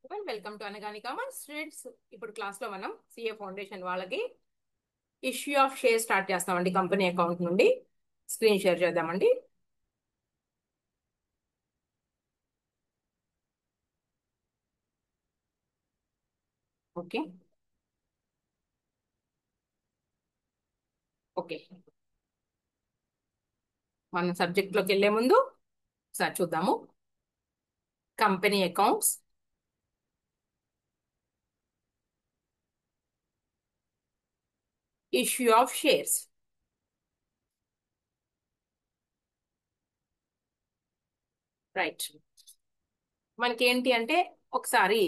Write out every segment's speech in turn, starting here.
Welcome to Anagani commerce students. ఇప్పుడు class లో మనం సిఏ ఫౌండేషన్ వాళ్ళకి ఇష్యూ ఆఫ్ షేర్ స్టార్ట్ చేస్తామండి. కంపెనీ అకౌంట్ నుండి స్క్రీన్ షేర్ చేద్దామండి. ఓకే ఓకే మన సబ్జెక్ట్ లోకి వెళ్లే ముందు ఒకసారి చూద్దాము. Company accounts, issue of shares. Right, మనకి ఏంటి అంటే ఒకసారి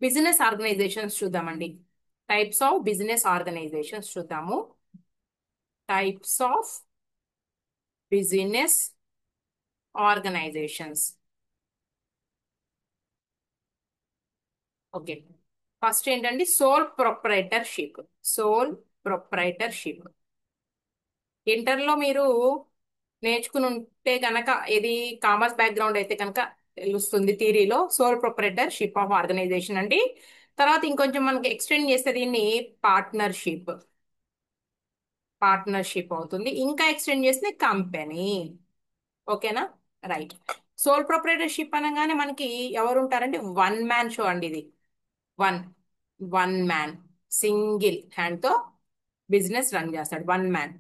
బిజినెస్ ఆర్గనైజేషన్స్ చూద్దామండి. టైప్స్ ఆఫ్ బిజినెస్ ఆర్గనైజేషన్స్ చూద్దాము. Types of business organisations. Okay, first ఏంటండి సోల్ ప్రొప్రైటర్షిప్. సోల్ ప్రొప్రైటర్షిప్ ఇంటర్లో మీరు నేర్చుకుని ఉంటే కనుక, ఇది కామర్స్ బ్యాక్గ్రౌండ్ అయితే కనుక తెలుస్తుంది. థియరీలో సోల్ ప్రొప్రైటర్షిప్ ఆఫ్ ఆర్గనైజేషన్ అండి. తర్వాత ఇంకొంచెం మనకి ఎక్స్టెండ్ చేస్తే దీన్ని పార్ట్నర్షిప్ పార్ట్నర్షిప్ అవుతుంది. ఇంకా ఎక్స్టెండ్ చేస్తే కంపెనీ. ఓకేనా? రైట్. సోల్ ప్రొప్రైటర్షిప్ అనగానే మనకి ఎవరు ఉంటారంటే వన్ మ్యాన్ షో అండి ఇది. One one man single hand తో బిజినెస్ రన్ చేస్తాడు, వన్ మ్యాన్.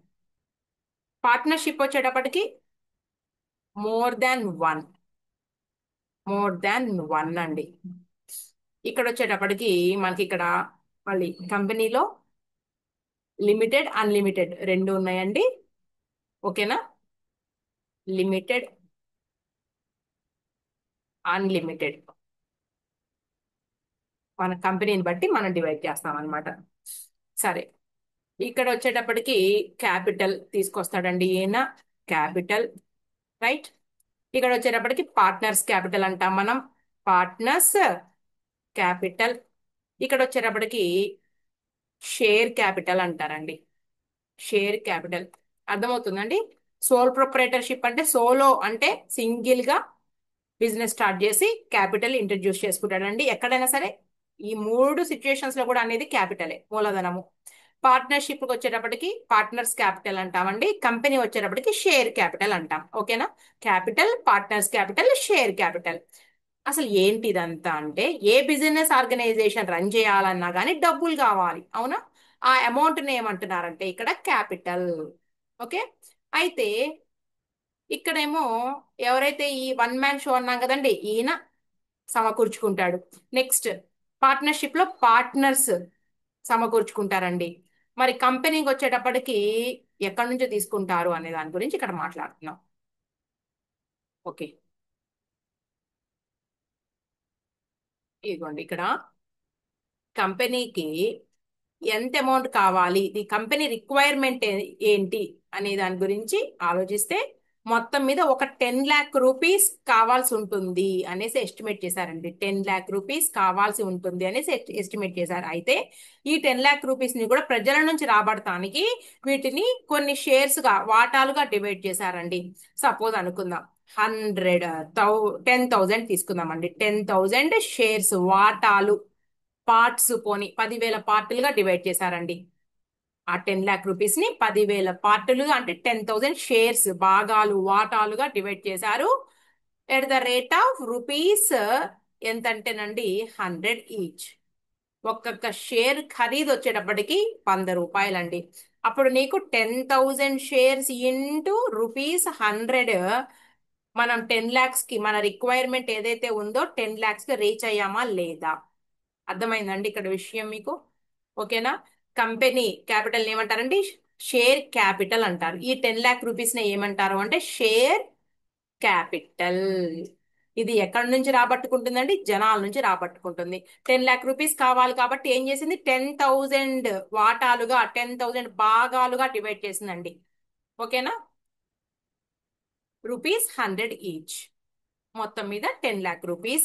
పార్ట్నర్షిప్ వచ్చేటప్పటికి more than one. More than one అండి. ఇక్కడ వచ్చేటప్పటికి మనకి ఇక్కడ మళ్ళీ కంపెనీలో లిమిటెడ్ అన్లిమిటెడ్ రెండు ఉన్నాయండి. ఓకేనా? లిమిటెడ్, అన్లిమిటెడ్ మన కంపెనీని బట్టి మనం డివైడ్ చేస్తాం అనమాట. సరే, ఇక్కడ వచ్చేటప్పటికి క్యాపిటల్ తీసుకొస్తాడండి ఈయన. క్యాపిటల్. రైట్. ఇక్కడ వచ్చేటప్పటికి పార్ట్నర్స్ క్యాపిటల్ అంటాం మనం. Partners capital. ఇక్కడ వచ్చేటప్పటికి షేర్ క్యాపిటల్ అంటారండి. Share capital. అర్థమవుతుందండి? సోల్ ప్రొప్రైటర్షిప్ అంటే సోలో అంటే సింగిల్ గా బిజినెస్ స్టార్ట్ చేసి క్యాపిటల్ ఇంట్రడ్యూస్ చేసుకుంటాడండి. ఎక్కడైనా సరే ఈ మూడు సిచ్యుయేషన్స్ లో కూడా అనేది క్యాపిటలే, మూలధనము. పార్ట్నర్షిప్ వచ్చేటప్పటికి పార్ట్నర్స్ క్యాపిటల్ అంటామండి. కంపెనీ వచ్చేటప్పటికి షేర్ క్యాపిటల్ అంటాం. ఓకేనా? Capital, partners capital, share capital. అసలు ఏంటి ఇదంతా అంటే, ఏ బిజినెస్ ఆర్గనైజేషన్ రన్ చేయాలన్నా కానీ డబ్బులు కావాలి, అవునా? ఆ అమౌంట్ ని ఏమంటున్నారంటే ఇక్కడ క్యాపిటల్. ఓకే. అయితే ఇక్కడేమో ఎవరైతే ఈ వన్ మ్యాన్ షో అన్నాం కదండి, ఈయన సమకూర్చుకుంటాడు. నెక్స్ట్ పార్ట్నర్షిప్ లో పార్ట్నర్స్ సమకూర్చుకుంటారండి. మరి కంపెనీకి వచ్చేటప్పటికి ఎక్కడి నుంచో తీసుకుంటారు అనే దాని గురించి ఇక్కడ మాట్లాడుతున్నాం. ఓకే, ఇదిగోండి ఇక్కడ కంపెనీకి ఎంత అమౌంట్ కావాలి, ఈ కంపెనీ రిక్వైర్మెంట్ ఏంటి అనే దాని గురించి ఆలోచిస్తే మొత్తం మీద ఒక 10 lakh rupees కావాల్సి ఉంటుంది అనేసి ఎస్టిమేట్ చేశారండి. 10 lakh rupees కావాల్సి ఉంటుంది అనేసి ఎస్టిమేట్ చేశారు. అయితే ఈ 10 lakh rupees ని కూడా ప్రజల నుంచి రాబడటానికి వీటిని కొన్ని షేర్స్ గా, వాటాలుగా డివైడ్ చేశారండి. సపోజ్ అనుకుందాం 10,000 తీసుకుందామండి. 10,000 షేర్స్, వాటాలు, పార్ట్స్ పోని 10,000 పార్టులుగా డివైడ్ చేశారండి. ఆ 10 lakh rupees ని 10,000 పార్టులుగా అంటే 10,000 షేర్స్, భాగాలు, వాటాలుగా డివైడ్ చేశారు. At the rate of rupees ఎంతంటేనండి 100 ఈచ్. ఒక్కొక్క షేర్ ఖరీదు వచ్చేటప్పటికి 100 రూపాయలండి. అప్పుడు నీకు 10,000 షేర్స్ ఇంటూ రూపీస్ 100. మనం 10 lakhs కి మన రిక్వైర్మెంట్ ఏదైతే ఉందో 10 lakhs కి రీచ్ అయ్యామా లేదా? అర్థమైందండి ఇక్కడ విషయం మీకు? ఓకేనా? కంపెనీ క్యాపిటల్ ఏమంటారండి? షేర్ క్యాపిటల్ అంటారు. ఈ 10 lakh rupees ని ఏమంటారు అంటే షేర్ క్యాపిటల్. ఇది ఎక్కడి నుంచి రాబట్టుకుంటుందండి? జనాల నుంచి రాబట్టుకుంటుంది. 10 lakh rupees కావాలి కాబట్టి ఏం చేసింది? 10,000 వాటాలుగా, 10,000 భాగాలుగా డివైడ్ చేసిందండి. ఓకేనా? Rupees 100 each. మొత్తం మీద 10 lakh rupees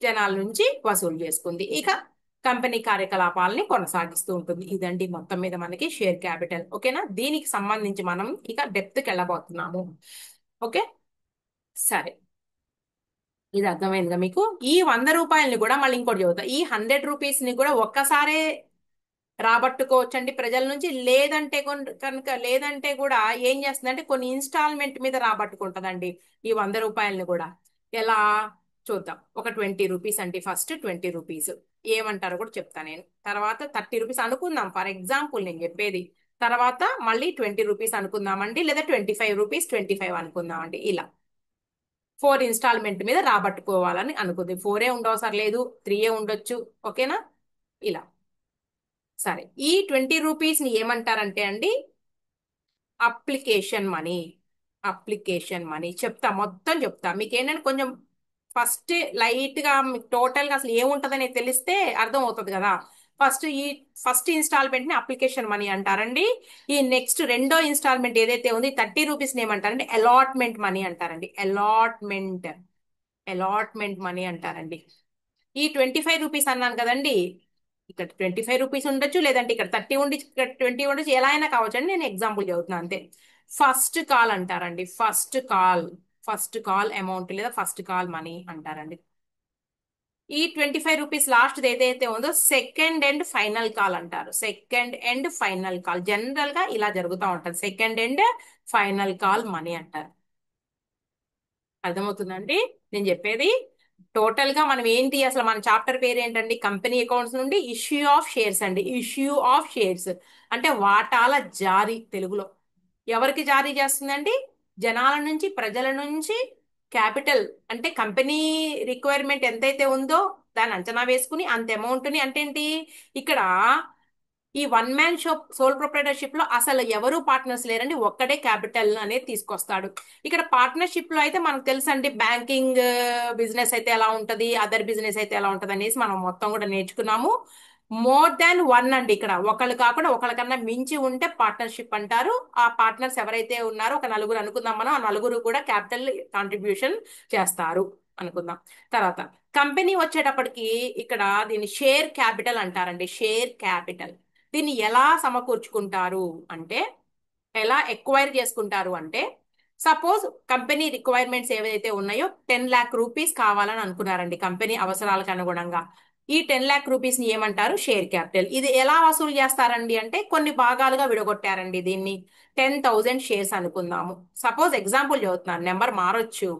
జనాల నుంచి వసూలు చేసుకుంది. ఇక కంపెనీ కార్యకలాపాలని కొనసాగిస్తూ ఉంటుంది. ఇదండి మొత్తం మీద మనకి షేర్ క్యాపిటల్. ఓకేనా? దీనికి సంబంధించి మనం ఇక డెప్త్కి వెళ్ళబోతున్నాము. ఓకే, సరే. ఇది అర్థమైందిగా మీకు? ఈ 100 రూపాయలని కూడా మళ్ళీ ఇంకోటి చెబుతా, ఈ 100 రూపీస్ ని కూడా ఒక్కసారే రాబట్టుకోవచ్చండి ప్రజల నుంచి. లేదంటే కనుక లేదంటే కూడా ఏం చేస్తుందంటే కొన్ని ఇన్స్టాల్మెంట్ మీద రాబట్టుకుంటదండి ఈ 100 రూపాయలని కూడా. ఎలా చూద్దాం. ఒక 20 రూపీస్ అండి, ఫస్ట్ 20 రూపీస్ ఏమంటారో కూడా చెప్తా నేను. తర్వాత 30 రూపీస్ అనుకుందాం, ఫర్ ఎగ్జాంపుల్ నేను చెప్పేది. తర్వాత మళ్ళీ 20 రూపీస్ అనుకుందామండి, లేదా 25 రూపీస్, 25 అనుకుందామండి. ఇలా 4 ఇన్స్టాల్మెంట్ మీద రాబట్టుకోవాలని అనుకుంది. 4 ఉండవసరం లేదు, 3 ఉండొచ్చు. ఓకేనా? ఇలా. సరే, ఈ 20 రూపీస్ ని ఏమంటారంటే అండి, అప్లికేషన్ మనీ. అప్లికేషన్ మనీ చెప్తా, మొత్తం చెప్తా మీకు. ఏంటంటే కొంచెం ఫస్ట్ లైట్ గా మీకు టోటల్ గా అసలు ఏముంటదని తెలిస్తే అర్థం అవుతుంది కదా. ఫస్ట్ ఇన్స్టాల్మెంట్ ని అప్లికేషన్ మనీ అంటారండి. ఈ నెక్స్ట్ రెండో ఇన్స్టాల్మెంట్ ఏదైతే ఉంది 30 రూపీస్ ని ఏమంటారండి, అలాట్మెంట్ మనీ అంటారండి. అలాట్మెంట్ మనీ అంటారండి. ఈ 25 రూపీస్ అన్నాను కదండి, ఇక్కడ 25 రూపీస్ ఉండొచ్చు, లేదంటే ఇక్కడ 30 ఉండి ఇక్కడ 20 ఉండొచ్చు, ఎలా అయినా కావచ్చు అండి. నేను ఎగ్జాంపుల్ చెబుతున్నాను అంతే. ఫస్ట్ కాల్ అంటారండి. ఫస్ట్ కాల్ అమౌంట్ లేదా ఫస్ట్ కాల్ మనీ అంటారండి. ఈ 25 రూపీస్ లాస్ట్ ఏదైతే ఉందో సెకండ్ అండ్ ఫైనల్ కాల్ అంటారు. Second and final call general గా ఇలా జరుగుతూ ఉంటుంది. Second and final call money అంటారు. అర్థమవుతుందండి నేను చెప్పేది? టోటల్ గా మనం ఏంటి, అసలు మన చాప్టర్ పేరు ఏంటండి, కంపెనీ అకౌంట్స్ నుండి ఇష్యూ ఆఫ్ షేర్స్ అండి. ఇష్యూ ఆఫ్ షేర్స్ అంటే వాటాల జారీ తెలుగులో. ఎవరికి జారీ చేస్తుందండి? జనాల నుంచి, ప్రజల నుంచి క్యాపిటల్ అంటే కంపెనీ రిక్వైర్మెంట్ ఎంతైతే ఉందో దాన్ని అంచనా వేసుకుని అంత అమౌంట్ ని, అంటే ఏంటి ఇక్కడ ఈ one man shop sole proprietorship లో అసలు ఎవరు పార్ట్నర్స్ లేరండి, ఒక్కడే క్యాపిటల్ అనేది తీసుకొస్తాడు. ఇక్కడ పార్ట్నర్షిప్ లో అయితే మనకు తెలుసండి, బ్యాంకింగ్ బిజినెస్ అయితే ఎలా ఉంటది, అదర్ బిజినెస్ అయితే ఎలా ఉంటది అనేసి మనం మొత్తం కూడా నేర్చుకున్నాము. మోర్ దాన్ వన్ అండి, ఇక్కడ ఒకళ్ళు కాకుండా ఒకళ్ళకన్నా మించి ఉంటే పార్ట్నర్షిప్ అంటారు. ఆ పార్ట్నర్స్ ఎవరైతే ఉన్నారో ఒక నలుగురు అనుకుందాం మనం, ఆ నలుగురు కూడా క్యాపిటల్ కాంట్రిబ్యూషన్ చేస్తారు అనుకుందాం. తర్వాత కంపెనీ వచ్చేటప్పటికి ఇక్కడ దీన్ని షేర్ క్యాపిటల్ అంటారండి. షేర్ క్యాపిటల్ దీన్ని ఎలా సమకూర్చుకుంటారు అంటే, ఎలా ఎక్వైర్ చేసుకుంటారు అంటే, సపోజ్ కంపెనీ రిక్వైర్మెంట్స్ ఏవైతే ఉన్నాయో 10 lakh రూపీస్ కావాలని అనుకున్నారండి కంపెనీ అవసరాలకు అనుగుణంగా. ఈ 10 lakh రూపీస్ ని ఏమంటారు, షేర్ క్యాపిటల్. ఇది ఎలా వసూలు చేస్తారండి అంటే కొన్ని భాగాలుగా విడగొట్టారండి దీన్ని. 10,000 షేర్స్ అనుకుందాము. సపోజ్ ఎగ్జాంపుల్ చదువుతున్నాను, నెంబర్ మారొచ్చు.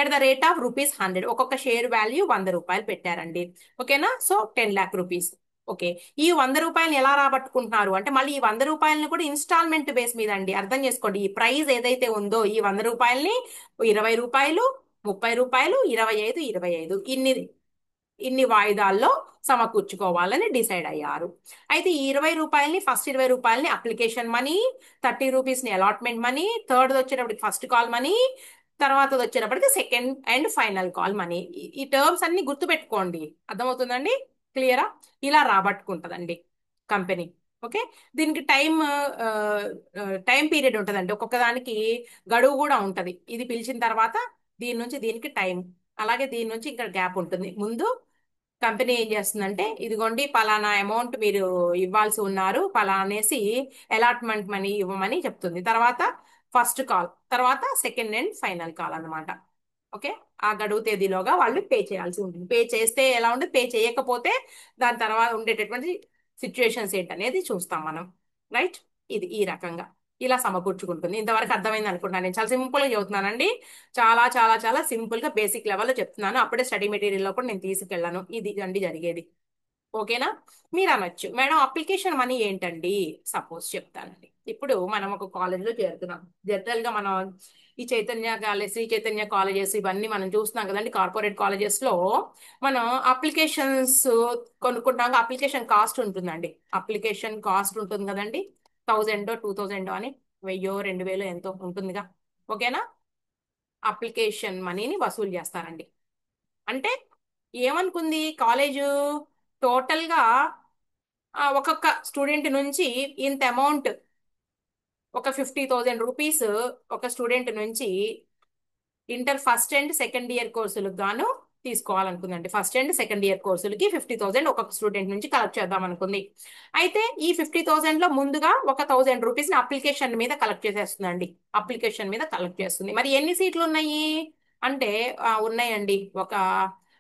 At the rate of rupees 100, ఒక్కొక్క షేర్ వాల్యూ 100 రూపాయలు పెట్టారండి. ఓకేనా? So 10 lakh rupees. ఓకే, ఈ 100 రూపాయలు ఎలా రాబట్టుకుంటున్నారు అంటే, మళ్ళీ ఈ 100 రూపాయలని కూడా ఇన్స్టాల్మెంట్ బేస్ మీద అండి. అర్థం చేసుకోండి, ఈ ప్రైస్ ఏదైతే ఉందో ఈ 100 రూపాయలని 20 రూపాయలు, 30 రూపాయలు, 25, 25 ఇన్ని వాయిదాల్లో సమకూర్చుకోవాలని డిసైడ్ అయ్యారు. అయితే ఈ 20 రూపాయలని, ఫస్ట్ 20 రూపాయలని అప్లికేషన్ మనీ, 30 రూపీస్ ని అలాట్మెంట్ మనీ, థర్డ్ వచ్చేటప్పటికి ఫస్ట్ కాల్ మనీ, తర్వాత వచ్చేటప్పటికి second and final call money. ఈ టర్మ్స్ అన్ని గుర్తుపెట్టుకోండి. అర్థమవుతుందండి? క్లియరా? ఇలా రాబట్టుకుంటదండి కంపెనీ. ఓకే, దీనికి టైం పీరియడ్ ఉంటదండి. ఒక్కొక్క దానికి గడువు కూడా ఉంటది. ఇది పిలిచిన తర్వాత దీని నుంచి దీనికి టైం, అలాగే దీని నుంచి ఇక్కడ గ్యాప్ ఉంటుంది. ముందు కంపెనీ ఏం చేస్తుందంటే, ఇదిగోండి పలానా అమౌంట్ మీరు ఇవ్వాల్సి ఉన్నారు పలానా అనేసి అలాట్మెంట్ మనీ ఇవ్వమని చెప్తుంది. తర్వాత ఫస్ట్ కాల్, తర్వాత సెకండ్ అండ్ ఫైనల్ కాల్ అన్నమాట. ఓకే, ఆ గడువు తేదీలోగా వాళ్ళు పే చేయాల్సి ఉంటుంది. పే చేస్తే ఎలా ఉంటుంది, పే చేయకపోతే దాని తర్వాత ఉండేటటువంటి సిచ్యువేషన్స్ ఏంటనేది చూస్తాం మనం. రైట్? ఇది ఈ రకంగా ఇలా సమకూర్చుకుంటుంది. ఇంతవరకు అర్థమైంది అనుకుంటున్నాను. నేను చాలా సింపుల్ గా చెబుతున్నానండి. చాలా చాలా చాలా సింపుల్ గా బేసిక్ లెవెల్లో చెప్తున్నాను. అప్పుడే స్టడీ మెటీరియల్ లో కూడా నేను తీసుకెళ్ళాను. ఇది అండి జరిగేది. ఓకేనా? మీరు అనొచ్చు, మేడం అప్లికేషన్ మనీ ఏంటండి? సపోజ్ చెప్తానండి. ఇప్పుడు మనం ఒక కాలేజీలో చేరుతున్నాం. జనరల్ గా మనం ఈ చైతన్య కాలేజ్, శ్రీ చైతన్య కాలేజెస్ ఇవన్నీ మనం చూస్తున్నాం కదండి. కార్పొరేట్ కాలేజెస్ లో మనం అప్లికేషన్స్ కొనుక్కుంటాం. అప్లికేషన్ కాస్ట్ ఉంటుందండి. అప్లికేషన్ కాస్ట్ ఉంటుంది కదండి. 1000, 2000 అని, 1000, 2000 ఎంతో ఉంటుందిగా. ఓకేనా? అప్లికేషన్ మనీని వసూలు చేస్తారండి. అంటే ఏమనుకుంది కాలేజు, టోటల్ గా ఒక్కొక్క స్టూడెంట్ నుంచి ఇంత అమౌంట్, ఒక 50,000 రూపీస్ ఒక స్టూడెంట్ నుంచి inter first and second year కోర్సులకు గాను తీసుకోవాలనుకుందండి. ఫస్ట్ అండ్ సెకండ్ ఇయర్ కోర్సులకి 50,000 ఒక్కొక్క స్టూడెంట్ నుంచి కలెక్ట్ చేద్దాం అనుకుంది. అయితే ఈ 50,000 లో ముందుగా ఒక 1,000 రూపీస్ ని అప్లికేషన్ మీద కలెక్ట్ చేసేస్తుందండి. అప్లికేషన్ మీద కలెక్ట్ చేస్తుంది. మరి ఎన్ని సీట్లు ఉన్నాయి? అంటే ఉన్నాయండి. ఒక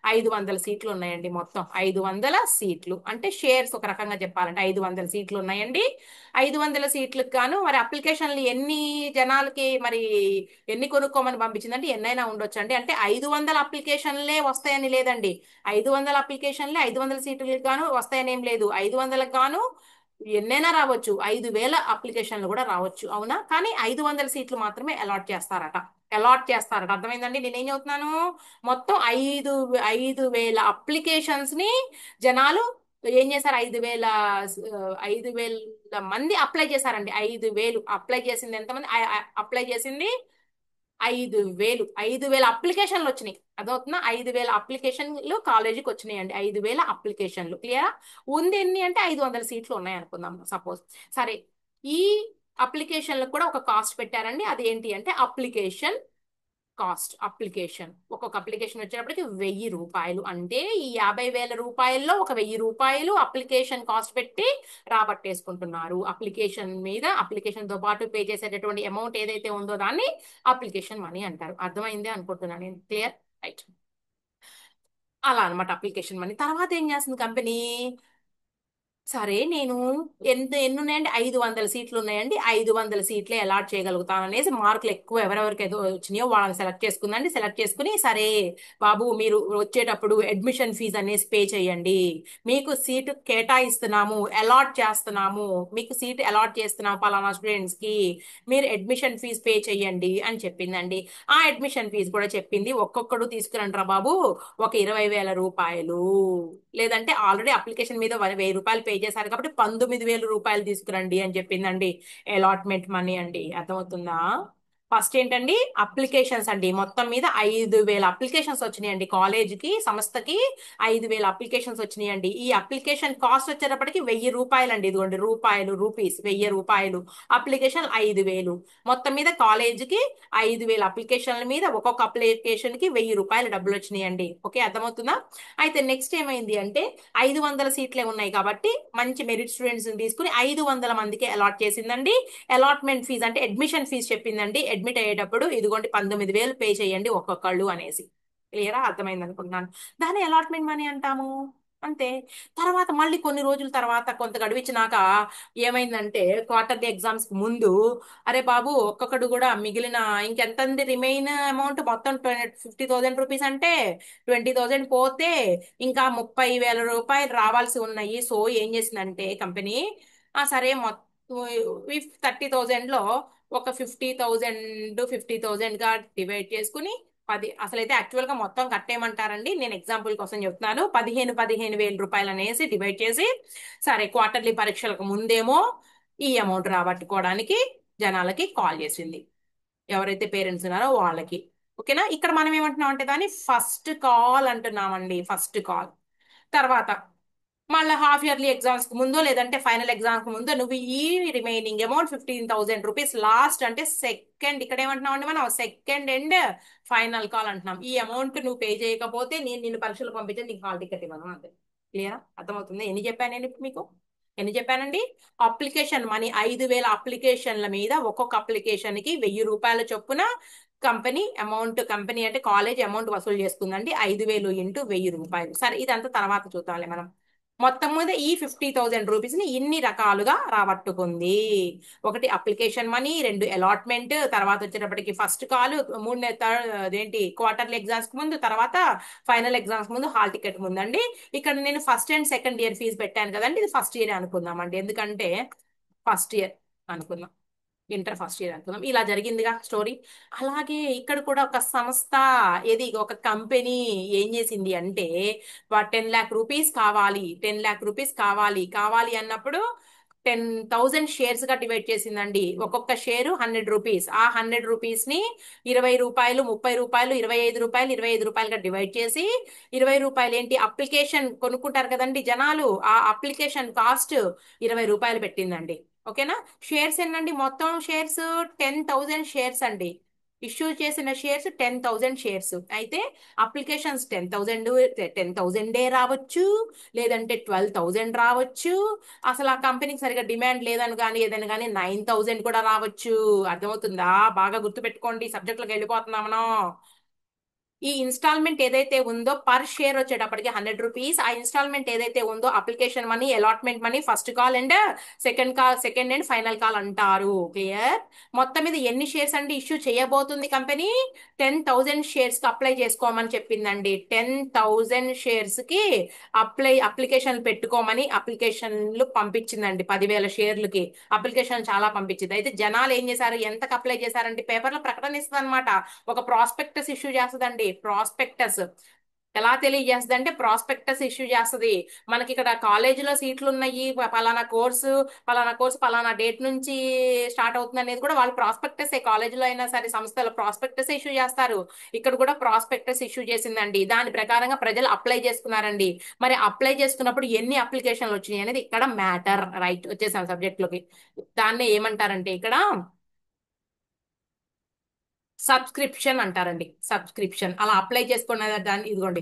500 సీట్లు ఉన్నాయండి. మొత్తం 500 సీట్లు అంటే షేర్స్, ఒక రకంగా చెప్పాలంటే 500 సీట్లు ఉన్నాయండి. 500 సీట్లకు గాను మరి అప్లికేషన్లు ఎన్ని జనాలకి మరి ఎన్ని కొనుక్కోమని పంపించిందంటే ఎన్నైనా ఉండొచ్చు అండి. అంటే 500 అప్లికేషన్లే వస్తాయని లేదండి. 500 అప్లికేషన్లే 500 సీట్లకు గాను వస్తాయని ఏం లేదు. 500కు గాను ఎన్నైనా రావచ్చు. 5,000 అప్లికేషన్లు కూడా రావచ్చు. అవునా? కానీ 500 సీట్లు మాత్రమే అలాట్ చేస్తారట. అర్థమైందండి? నేనేం చెబుతున్నాను? మొత్తం 5,000 అప్లికేషన్స్ ని జనాలు ఏం చేశారు? 5,000 మంది అప్లై చేశారండి. 5,000 అప్లై చేసింది ఎంతమంది? అప్లై చేసింది 5,000 అప్లికేషన్లు వచ్చినాయి. 5,000 అప్లికేషన్లు కాలేజీకి వచ్చినాయండి. 5,000 అప్లికేషన్లు. క్లియరా? ఉంది ఎన్ని అంటే 500 సీట్లు ఉన్నాయి అనుకుందాం సపోజ్. సరే, ఈ అప్లికేషన్లకు కూడా ఒక కాస్ట్ పెట్టారండి. అది ఏంటి అంటే అప్లికేషన్ కాస్ట్. ఒక్కొక్క అప్లికేషన్ వచ్చేటప్పటికి 1,000 రూపాయలు. అంటే ఈ 50,000 రూపాయల్లో ఒక 1,000 రూపాయలు అప్లికేషన్ కాస్ట్ పెట్టి రాబట్టేసుకుంటున్నారు. అప్లికేషన్ తో పాటు పే చేసేటటువంటి అమౌంట్ ఏదైతే ఉందో దాన్ని అప్లికేషన్ మనీ అంటారు. అర్థమైందే అనుకుంటున్నాను నేను. క్లియర్? రైట్. అలా అన్నమాట అప్లికేషన్ మనీ. తర్వాత ఏం చేస్తుంది కంపెనీ? సరే, నేను ఎన్ని ఉన్నాయండి? 500 సీట్లు ఉన్నాయండి. 500 సీట్లే అలాట్ చేయగలుగుతాను అనేసి మార్కులు ఎక్కువ ఎవరెవరికి ఏదో వచ్చినాయో వాళ్ళని సెలెక్ట్ చేసుకుందండి. సెలెక్ట్ చేసుకుని, సరే బాబు మీరు వచ్చేటప్పుడు అడ్మిషన్ ఫీజు అనేసి పే చేయండి. మీకు సీటు కేటాయిస్తున్నాము, మీకు సీట్ అలాట్ చేస్తున్నాము పలానా స్టూడెంట్స్ కి. మీరు అడ్మిషన్ ఫీజు పే చేయండి అని చెప్పిందండి. ఆ అడ్మిషన్ ఫీజు కూడా చెప్పింది. ఒక్కొక్కడు తీసుకురండి రా బాబు, ఒక 20,000 రూపాయలు. లేదంటే ఆల్రెడీ అప్లికేషన్ మీద 1,000 రూపాయలు పే చేశారు కాబట్టి 19,000 రూపాయలు తీసుకురండి అని చెప్పిందండి. అలాట్మెంట్ మనీ అండి. అర్థమవుతుందా? ఫస్ట్ ఏంటండి? అప్లికేషన్స్ అండి. మొత్తం మీద 5,000 అప్లికేషన్స్ వచ్చినాయండి. కాలేజీకి, సంస్థకి 5,000 అప్లికేషన్స్ వచ్చినాయండి. ఈ అప్లికేషన్ కాస్ట్ వచ్చేటప్పటికి 1,000 రూపాయలు అండి. ఇదిగోండి, రూపీస్ 1,000 రూపాయలు. అప్లికేషన్ 5,000. మొత్తం మీద కాలేజీకి 5,000 అప్లికేషన్ల మీద ఒక్కొక్క అప్లికేషన్ కి 1,000 రూపాయలు డబ్బులు వచ్చినాయండి. ఓకే, అర్థమవుతుందా? అయితే నెక్స్ట్ ఏమైంది అంటే 500 సీట్లే ఉన్నాయి కాబట్టి మంచి మెరిట్ స్టూడెంట్స్ తీసుకుని 500 మందికి అలాట్ చేసిందండి. అలాట్మెంట్ ఫీజు అంటే అడ్మిషన్ ఫీజు చెప్పిందండి. అడ్మిట్ అయ్యేటప్పుడు ఇదిగోండి 19,000 పే చేయండి ఒక్కొక్కళ్ళు అనేసి. క్లియరా? అర్థమైంది అనుకుంటున్నాను. దాన్ని అలాట్మెంట్ మనీ అంటాము. అంతే. తర్వాత మళ్ళీ కొన్ని రోజుల తర్వాత కొంత గడువిచ్చినాక ఏమైందంటే క్వార్టర్లీ ఎగ్జామ్స్ ముందు, అరే బాబు ఒక్కొక్కడు కూడా మిగిలిన ఇంకెంత రిమైన్ అమౌంట్ మొత్తం 50,000 రూపీస్ అంటే 20,000 పోతే ఇంకా 30,000 రూపాయలు రావాల్సి ఉన్నాయి. సో ఏం చేసిందంటే కంపెనీ, సరే మొత్తం 30,000లో ఒక 50,000 గా డివైడ్ చేసుకుని 10, అసలైతే యాక్చువల్ గా మొత్తం కట్టేయమంటారండి. నేను ఎగ్జాంపుల్ కోసం చెప్తున్నాను. 15,000 రూపాయలు అనేసి డివైడ్ చేసి, సరే క్వార్టర్లీ పరీక్షలకు ముందేమో ఈ అమౌంట్ రాబట్టుకోవడానికి జనాలకి కాల్ చేసింది. ఎవరైతే పేరెంట్స్ ఉన్నారో వాళ్ళకి. ఓకేనా? ఇక్కడ మనం ఏమంటున్నాం అంటే దాన్ని ఫస్ట్ కాల్ అంటున్నామండి. First call. తర్వాత మళ్ళీ హాఫ్ ఇయర్లీ ఎగ్జామ్స్ కి ముందో లేదంటే ఫైనల్ ఎగ్జామ్స్ కి ముందో నువ్వు ఈ రిమైనింగ్ అమౌంట్ 15,000 రూపీస్ లాస్ట్ అంటే సెకండ్, ఇక్కడ ఏమంటున్నాం అంటే మనం సెకండ్ అండ్ ఫైనల్ కాల్ అంటున్నాం. ఈ అమౌంట్ నువ్వు పే చేయకపోతే నేను నిన్ను పరీక్షలు పంపించి నీకు హాల్ టికెట్ ఇవ్వను అంతే. క్లియరా? అర్థమవుతుంది? ఎన్ని చెప్పాను నేను ఇప్పుడు మీకు? ఎన్ని చెప్పానండి? అప్లికేషన్ మనీ 5,000 అప్లికేషన్ల మీద ఒక్కొక్క అప్లికేషన్ కి 1,000 రూపాయల చొప్పున కంపెనీ అంటే కాలేజ్ అమౌంట్ వసూలు చేసుకుందండి. 5,000 ఇంటూ 1,000 రూపాయలు. సరే, ఇదంతా తర్వాత చూద్దాంలే మనం. మొత్తం మీద ఈ 50,000 రూపీస్ ని ఇన్ని రకాలుగా రాబట్టుకుంది. ఒకటి అప్లికేషన్ మనీ, రెండు అలాట్మెంట్, తర్వాత వచ్చేటప్పటికి ఫస్ట్ కాల్, మూడు అదేంటి క్వార్టర్లీ ఎగ్జామ్స్ కి ముందు, తర్వాత ఫైనల్ ఎగ్జామ్స్ ముందు హాల్ టికెట్ ముందండి. ఇక్కడ నేను first and second year fee పెట్టాను కదండి. ఇది ఫస్ట్ ఇయర్ అనుకుందామండి. ఎందుకంటే ఫస్ట్ ఇయర్ అనుకుందాం, ఇంటర్ ఫస్ట్ ఇయర్ అనుకుందాం. ఇలా జరిగిందిగా స్టోరీ. అలాగే ఇక్కడ కూడా ఒక సంస్థ, ఒక కంపెనీ ఏం చేసింది అంటే 10 lakh రూపీస్ కావాలి, 10 lakh రూపీస్ కావాలి కావాలి అన్నప్పుడు 10,000 షేర్స్ గా డివైడ్ చేసిందండి. ఒక్కొక్క షేరు 100 రూపీస్. ఆ 100 రూపీస్ ని 20 రూపాయలు, 30 రూపాయలు, 25 రూపాయలు, 25 రూపాయలుగా డివైడ్ చేసి, 20 రూపాయలు ఏంటి అప్లికేషన్ కొనుక్కుంటారు కదండి జనాలు, ఆ అప్లికేషన్ కాస్ట్ 20 రూపాయలు పెట్టిందండి. ఓకేనా? షేర్స్ ఎన్నండి? మొత్తం షేర్స్ 10,000 షేర్స్ అండి. ఇష్యూ చేసిన షేర్స్ 10,000 షేర్స్. అయితే అప్లికేషన్స్ 10,000 రావచ్చు, లేదంటే 12,000 రావచ్చు. అసలు ఆ కంపెనీకి సరిగా డిమాండ్ లేదని కానీ ఏదైనా కానీ 9,000 కూడా రావచ్చు. అర్థమవుతుందా? బాగా గుర్తుపెట్టుకోండి, సబ్జెక్టులకు వెళ్ళిపోతున్నాం మనం. ఈ ఇన్స్టాల్మెంట్ ఏదైతే ఉందో పర్ షేర్ వచ్చేటప్పటికి 100 రూపీస్. ఆ ఇన్స్టాల్మెంట్ ఏదైతే ఉందో application money, allotment money, first call and second and final call అంటారు. క్లియర్? మొత్తం మీద ఎన్ని షేర్స్ అండి ఇష్యూ చేయబోతుంది కంపెనీ? 10,000 షేర్స్ కి అప్లై చేసుకోమని చెప్పిందండి. 10,000 షేర్స్ కి అప్లికేషన్ పెట్టుకోమని అప్లికేషన్లు పంపించిందండి. 10,000 షేర్లకి అప్లికేషన్ చాలా పంపించింది. అయితే జనాలు ఏం చేశారు, ఎంతకు అప్లై చేశారంటే పేపర్లో ప్రకటన ఇస్తుంది అనమాట. ఒక ప్రాస్పెక్టస్ ఇష్యూ చేస్తుందండి. ప్రాస్పెక్టస్ ఎలా తెలియజేస్తుంది అంటే ప్రాస్పెక్టస్ ఇష్యూ చేస్తుంది. మనకి ఇక్కడ కాలేజీలో సీట్లు ఉన్నాయి, పలానా కోర్సు పలానా డేట్ నుంచి స్టార్ట్ అవుతుంది అనేది కూడా వాళ్ళు ప్రాస్పెక్టస్ కాలేజీలో అయినా సరే సంస్థలు ప్రాస్పెక్టస్ ఇష్యూ చేస్తారు. ఇక్కడ కూడా ప్రాస్పెక్టస్ ఇష్యూ చేసిందండి. దాని ప్రకారంగా ప్రజలు అప్లై చేసుకున్నారండి. మరి అప్లై చేసుకున్నప్పుడు ఎన్ని అప్లికేషన్లు వచ్చినాయి అనేది ఇక్కడ మ్యాటర్. రైట్, వచ్చేసాం సబ్జెక్ట్ లోకి. దాన్ని ఏమంటారంటే ఇక్కడ సబ్స్క్రిప్షన్ అంటారండి. సబ్స్క్రిప్షన్ అలా అప్లై చేసుకున్న దాన్ని ఇదిగోండి.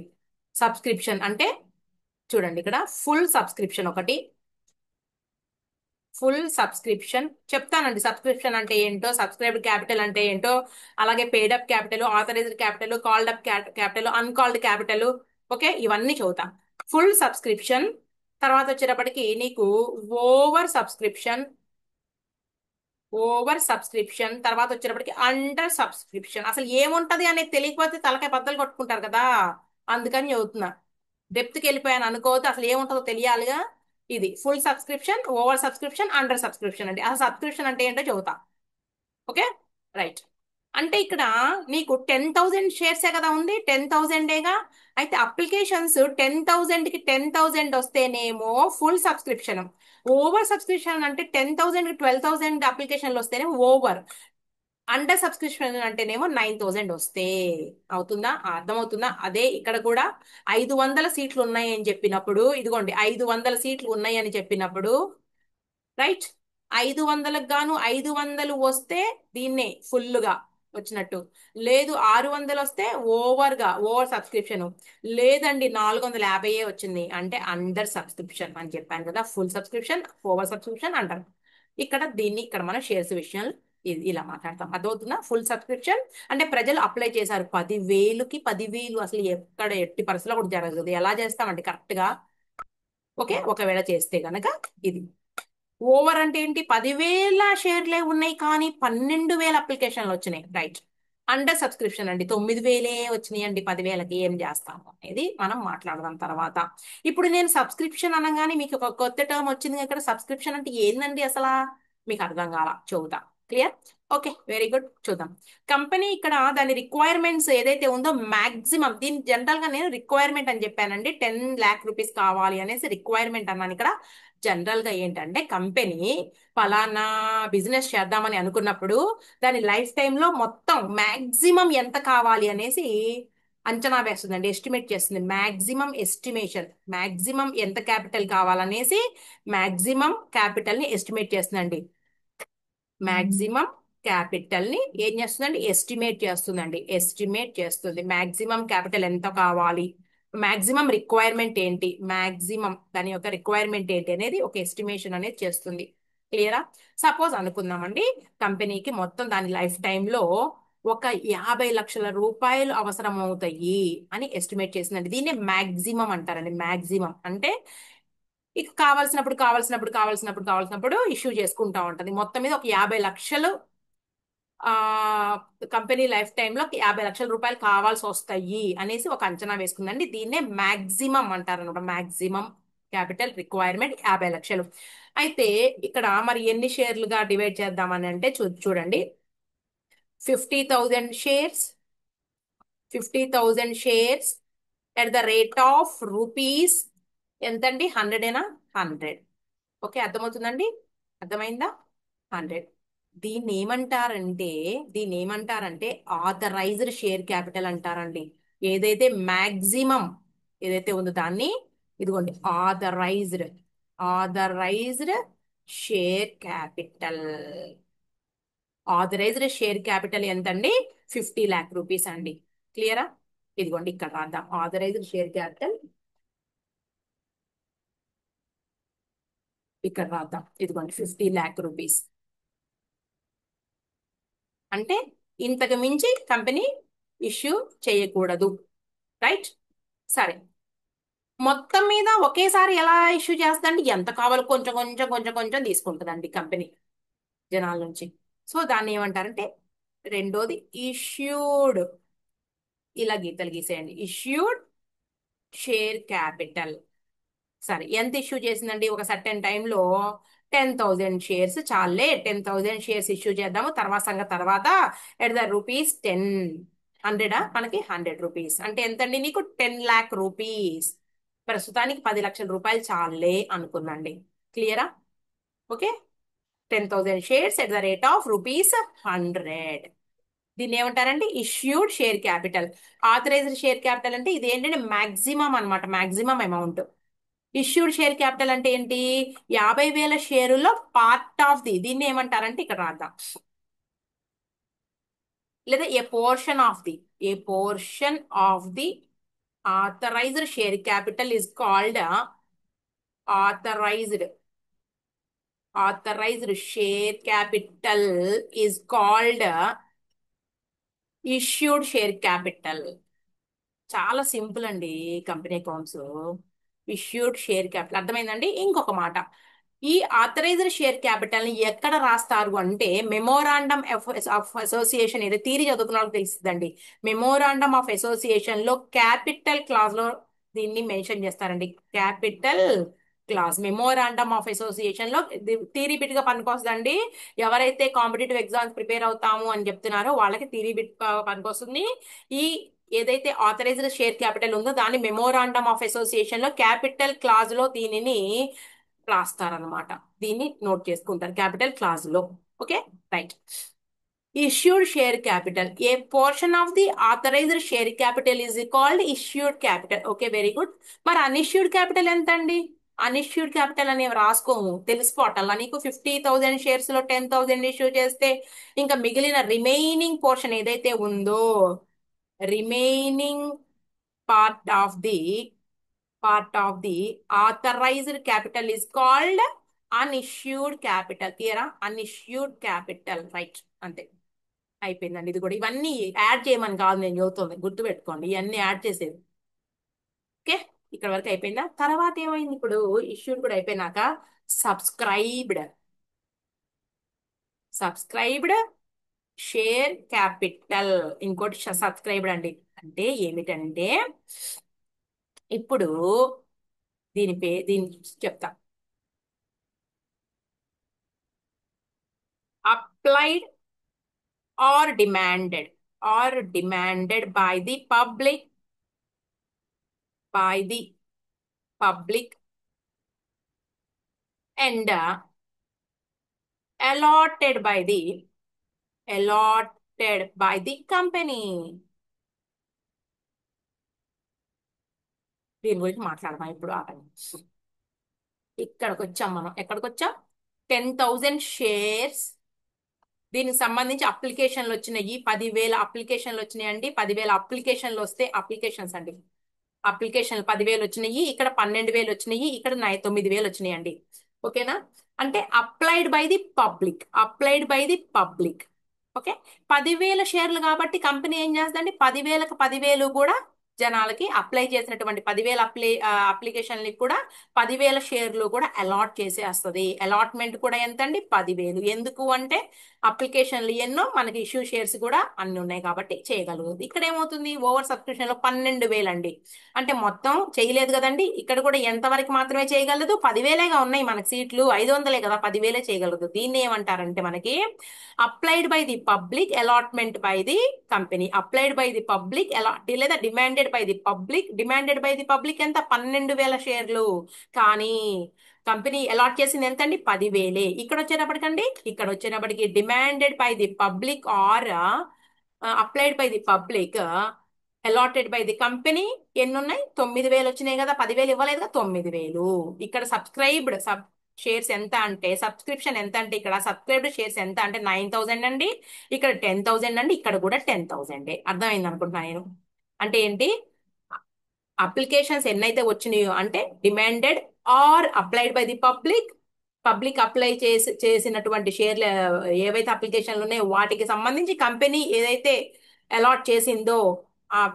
సబ్స్క్రిప్షన్ అంటే చూడండి ఇక్కడ ఫుల్ సబ్స్క్రిప్షన్ ఒకటి. ఫుల్ సబ్స్క్రిప్షన్ చెప్తానండి. సబ్స్క్రిప్షన్ అంటే ఏంటో, సబ్స్క్రైబ్డ్ క్యాపిటల్ అంటే ఏంటో, అలాగే paid up capital, authorised capital, called up capital, uncalled capital. Okay, ఇవన్నీ చదువుతా. ఫుల్ సబ్స్క్రిప్షన్ తర్వాత వచ్చేటప్పటికి నీకు ఓవర్ సబ్స్క్రిప్షన్, తర్వాత వచ్చేటప్పటికి అండర్ సబ్స్క్రిప్షన్. అసలు ఏముంటది అనేది తెలియకపోతే తలకాయ బద్దలు కొట్టుకుంటారు కదా, అందుకని చదువుతున్నా. డెప్త్కి వెళ్ళిపోయాను అనుకోవద్దు, అసలు ఏముంటుందో తెలియాలిగా. ఇది full subscription, over subscription, under subscription అండి. అసలు సబ్స్క్రిప్షన్ అంటే ఏంటో చెబుతా. Okay, right. అంటే ఇక్కడ నీకు 10,000 షేర్సే కదా ఉంది, 10,000ఏగా. అయితే అప్లికేషన్స్ 10,000కి 10,000 వస్తేనేమో ఫుల్ సబ్స్క్రిప్షన్. ఓవర్ సబ్స్క్రిప్షన్ అంటే 10,000కి 12,000 అప్లికేషన్లు వస్తేనే ఓవర్. అండర్ సబ్స్క్రిప్షన్ అంటేనేమో 9,000 వస్తే. అవుతుందా, అర్థమవుతుందా? అదే ఇక్కడ కూడా 500 సీట్లు ఉన్నాయి అని చెప్పినప్పుడు, ఇదిగోండి 500 సీట్లు ఉన్నాయి అని చెప్పినప్పుడు, రైట్, 500కు గాను 500 వస్తే దీన్నే ఫుల్గా వచ్చినట్టు. లేదు 600 వస్తే ఓవర్ సబ్స్క్రిప్షన్. లేదండి 450 వచ్చింది అంటే అండర్ సబ్స్క్రిప్షన్ అని చెప్పాను కదా. ఫుల్ సబ్స్క్రిప్షన్, ఓవర్ సబ్స్క్రిప్షన్ అంటారు. ఇక్కడ మనం షేర్స్ విషయాలు ఇలా మాట్లాడతాం. అదవుతుందా? ఫుల్ సబ్స్క్రిప్షన్ అంటే ప్రజలు అప్లై చేశారు 10,000కి 10,000. అసలు ఎక్కడ ఎట్టి పరిస్థితుల్లో కూడా జరగదు. ఎలా చేస్తామండి కరెక్ట్ గా? ఓకే, ఒకవేళ చేస్తే గనక ఇది ఓవర్ అంటే ఏంటి, 10,000 షేర్లే ఉన్నాయి కానీ 12,000 అప్లికేషన్లు వచ్చినాయి. రైట్. అండర్ సబ్స్క్రిప్షన్ అండి 9,000 వచ్చినాయి అండి 10,000కి. ఏం చేస్తాము అనేది మనం మాట్లాడదాం తర్వాత. ఇప్పుడు నేను సబ్స్క్రిప్షన్ అనగానే మీకు ఒక కొత్త టర్మ్ వచ్చింది ఇక్కడ. సబ్స్క్రిప్షన్ అంటే ఏందండి అసలు? మీకు అర్థం కాల, చెబుతా. క్లియర్? Okay, very good. చూద్దాం. కంపెనీ ఇక్కడ దాని రిక్వైర్మెంట్స్ ఏదైతే ఉందో మాక్సిమం, దీని జనరల్ గా నేను రిక్వైర్మెంట్ అని చెప్పానండి. 10,00,000 రూపీస్ కావాలి అనేసి రిక్వైర్మెంట్ అన్నాను ఇక్కడ. జనరల్ గా ఏంటంటే కంపెనీ ఫలానా బిజినెస్ చేద్దామని అనుకున్నప్పుడు దాని లైఫ్ టైంలో మొత్తం మాక్సిమం ఎంత కావాలి అనేసి అంచనా వేస్తుందండి. ఎస్టిమేట్ చేస్తుంది. మాక్సిమం ఎస్టిమేషన్, మాక్సిమం ఎంత క్యాపిటల్ కావాలనేసి మాక్సిమం క్యాపిటల్ ని ఎస్టిమేట్ చేస్తుందండి. మాక్సిమం క్యాపిటల్ ని ఏం చేస్తుందండి? ఎస్టిమేట్ చేస్తుందండి. ఎస్టిమేట్ చేస్తుంది మాక్సిమం క్యాపిటల్ ఎంత కావాలి, మాక్సిమం రిక్వైర్మెంట్ ఏంటి, మాక్సిమం దాని యొక్క రిక్వైర్మెంట్ ఏంటి అనేది ఒక ఎస్టిమేషన్ అనేది చేస్తుంది. క్లియరా? సపోజ్ అనుకుందామండి కంపెనీకి మొత్తం దాని లైఫ్ టైంలో ఒక 50 లక్షల రూపాయలు అవసరం అవుతాయి అని ఎస్టిమేట్ చేసిందండి. దీన్ని మాక్సిమం అంటారండి. మాక్సిమం అంటే ఇక కావాల్సినప్పుడు ఇష్యూ చేసుకుంటా ఉంటది. మొత్తం మీద ఒక 50 లక్షలు ఆ కంపెనీ లైఫ్ టైంలో 50 లక్షల రూపాయలు కావాల్సి వస్తాయి అనేసి ఒక అంచనా వేసుకుందండి. దీన్నే మాక్సిమం అంటారు అనమాట. మాక్సిమం క్యాపిటల్ రిక్వైర్మెంట్ 50 లక్షలు. అయితే ఇక్కడ మరి ఎన్ని షేర్లుగా డివైడ్ చేద్దామని అంటే చూడండి. 50,000 shares, 50,000 shares at the rate of rupees ఎంతండి? 100ఏనా? 100. ఓకే, అర్థమవుతుందండి? అర్థమైందా? 100. దీన్ని ఏమంటారంటే దీన్ని ఏమంటారంటే ఆథరైజ్డ్ షేర్ క్యాపిటల్ అంటారండి. ఏదైతే మ్యాక్సిమం ఏదైతే ఉందో దాన్ని, ఇదిగోండి authorised, authorised share capital. Authorised share capital ఎంతండి? 50 lakh రూపీస్ అండి. క్లియరా? ఇదిగోండి ఇక్కడ రాద్దాం. ఆథరైజ్డ్ షేర్ క్యాపిటల్ ఇక్కడ రాద్దాం. ఇదిగోండి 50 lakh రూపీస్. అంటే ఇంతకు మించి కంపెనీ ఇష్యూ చేయకూడదు. రైట్. సరే, మొత్తం మీద ఒకేసారి ఎలా ఇష్యూ చేస్తుందండి? ఎంత కావాలో కొంచెం కొంచెం కొంచెం కొంచెం తీసుకుంటుందండి కంపెనీ జనాల నుంచి. సో దాన్ని ఏమంటారంటే, రెండోది ఇష్యూడ్. ఇలా గీతలు గీసేయండి. Issued share capital. సరే, ఎంత ఇష్యూ చేసిందండి? ఒక సర్టెన్ టైంలో 10,000 షేర్స్ చాలే, 10,000 షేర్స్ ఇష్యూ చేద్దాము, తర్వాత సంగతి తర్వాత. ఎట్ ద రూపీస్ 10, హండ్రెడా మనకి? 100 రూపీస్ అంటే ఎంతండి? నీకు 10 lakh రూపీస్. ప్రస్తుతానికి 10 లక్షల రూపాయలు చాలే అనుకుందండి. క్లియరా? Okay. 10,000 shares at the rate of rupees 100. దీన్ని ఏమంటారండి? Issued share capital. Authorised share capital అంటే ఇది ఏంటంటే మాక్సిమం అన్నమాట, maximum amount. Issued share capital అంటే ఏంటి? 50,000 షేరుల్లో పార్ట్ ఆఫ్ ది, దీన్ని ఏమంటారంటే ఇక్కడ రాద్దాం, లేదా a portion of the, a portion of the authorised share capital is called authorised. Authorised share capital is called issued share capital. చాలా simple అండి company accounts. Issued share capital అర్థమైందండి. ఇంకొక మాట, ఈ ఆథరైజ్డ్ షేర్ క్యాపిటల్ ని ఎక్కడ రాస్తారు అంటే మెమోరాండమ్ ఆఫ్ అసోసియేషన్, ఏదో థీరీ చదువుకున్న వాళ్ళకి తెలుస్తుందండి. మెమోరాండమ్ ఆఫ్ అసోసియేషన్ లో క్యాపిటల్ క్లాజ్ లో దీన్ని మెన్షన్ చేస్తారండి. Capital clause memorandum of association లో థీరీ బిట్ గా పనికొస్తుందండి. ఎవరైతే కాంపిటేటివ్ ఎగ్జామ్స్ ప్రిపేర్ అవుతాము అని చెప్తున్నారో వాళ్ళకి థీరీ బిట్ పనికొస్తుంది. ఈ ఏదైతే ఆథరైజ్డ్ షేర్ క్యాపిటల్ ఉందో దాన్ని మెమోరాండమ్ ఆఫ్ అసోసియేషన్ లో క్యాపిటల్ క్లాజ్ లో దీనిని రాస్తారనమాట. దీన్ని నోట్ చేసుకుంటారు క్యాపిటల్ క్లాజ్ లో. Okay, right. Issued share capital, a portion of the authorised share capital is called issued capital. Okay, very good. మరి అన్ఇష్యూడ్ క్యాపిటల్ ఎంత అండి? అన్ఇష్యూడ్ క్యాపిటల్ అనేవి రాసుకోము, తెలిసిపోవటల్లా నీకు. 50,000 షేర్స్ లో 10,000 ఇష్యూ చేస్తే ఇంకా మిగిలిన రిమైనింగ్ పోర్షన్ ఏదైతే ఉందో, remaining part of the authorized capital is called unissued capital. క్లియరా? అన్ఇష్యూడ్ క్యాపిటల్. రైట్, అంతే. అయిపోయిందండి. ఇది కూడా ఇవన్నీ యాడ్ చేయమని కాదు నేను చెబుతుంది, గుర్తుపెట్టుకోండి, ఇవన్నీ యాడ్ చేసేది. ఓకే, ఇక్కడ వరకు అయిపోయిందా? తర్వాత ఏమైంది? ఇప్పుడు ఇష్యూడ్ కూడా అయిపోయినాక సబ్స్క్రైబ్డ్. Subscribed share capital. ఇంకోటి సబ్స్క్రైబ్డ్ అండి అంటే ఏమిటంటే, ఇప్పుడు దీని చెప్తా. Applied or demanded by the public and allotted by the company. దీని గురించి మాట్లాడదాం ఇప్పుడు. ఆగండి, ఇక్కడికి వచ్చాం మనం. ఎక్కడికి వచ్చాం? 10,000 షేర్స్. దీనికి సంబంధించి అప్లికేషన్లు వచ్చినాయి, 10,000 అప్లికేషన్లు వచ్చినాయండి. 10,000 అప్లికేషన్లు వస్తే, అప్లికేషన్స్ అండి, అప్లికేషన్లు 10,000 వచ్చినాయి, ఇక్కడ 12,000 వచ్చినాయి, ఇక్కడ 9,000 వచ్చినాయి అండి. ఓకేనా? అంటే applied by the public. Okay, 10,000 షేర్లు కాబట్టి కంపెనీ ఏం చేస్తుందండి? 10,000కి 10,000 కూడా జనాలకి అప్లై చేసినటువంటి 10,000 అప్లికేషన్లకి కూడా 10,000 షేర్లు కూడా అలాట్ చేసేస్తుంది. అలాట్మెంట్ కూడా ఎంత అండి? 10,000. ఎందుకు అంటే అప్లికేషన్లు ఎన్నో, మనకి ఇష్యూ షేర్స్ కూడా అన్ని ఉన్నాయి కాబట్టి చేయగలుగుతుంది. ఇక్కడ ఏమవుతుంది? ఓవర్ సబ్స్క్రిప్షన్ లో 12,000 అండి. అంటే మొత్తం చేయలేదు కదండి. ఇక్కడ కూడా ఎంత వరకు మాత్రమే చేయగలదు? 10,000గా ఉన్నాయి మనకి సీట్లు, 500 కదా, 10,000 చేయగలదు. దీన్ని ఏమంటారంటే మనకి applied by the public, allotment by the company. Applied by the public లేదా డిమాండెడ్ బై ది పబ్లిక్ ఎంత? 12,000 షేర్లు. కానీ కంపెనీ అలాట్ చేసింది ఎంత అండి? 10,000. ఇక్కడ వచ్చేటప్పటికి demanded by the public or applied by the public, allotted by the company ఎన్ని ఉన్నాయి? 9,000 వచ్చినాయి కదా, 10,000 ఇవ్వలేదు కదా, 9,000. ఇక్కడ షేర్స్ ఎంత అంటే, సబ్స్క్రిప్షన్ ఎంత అంటే, ఇక్కడ సబ్స్క్రైబ్డ్ షేర్స్ ఎంత అంటే 9,000 అండి, ఇక్కడ 10,000 అండి, ఇక్కడ కూడా 10,000. అర్థమైంది అనుకుంటున్నా నేను. అంటే ఏంటి? అప్లికేషన్స్ ఎన్నైతే వచ్చినాయో అంటే demanded or applied by the public, public apply చేసినటువంటి షేర్లు ఏవైతే అప్లికేషన్లు ఉన్నాయో వాటికి సంబంధించి కంపెనీ ఏదైతే అలాట్ చేసిందో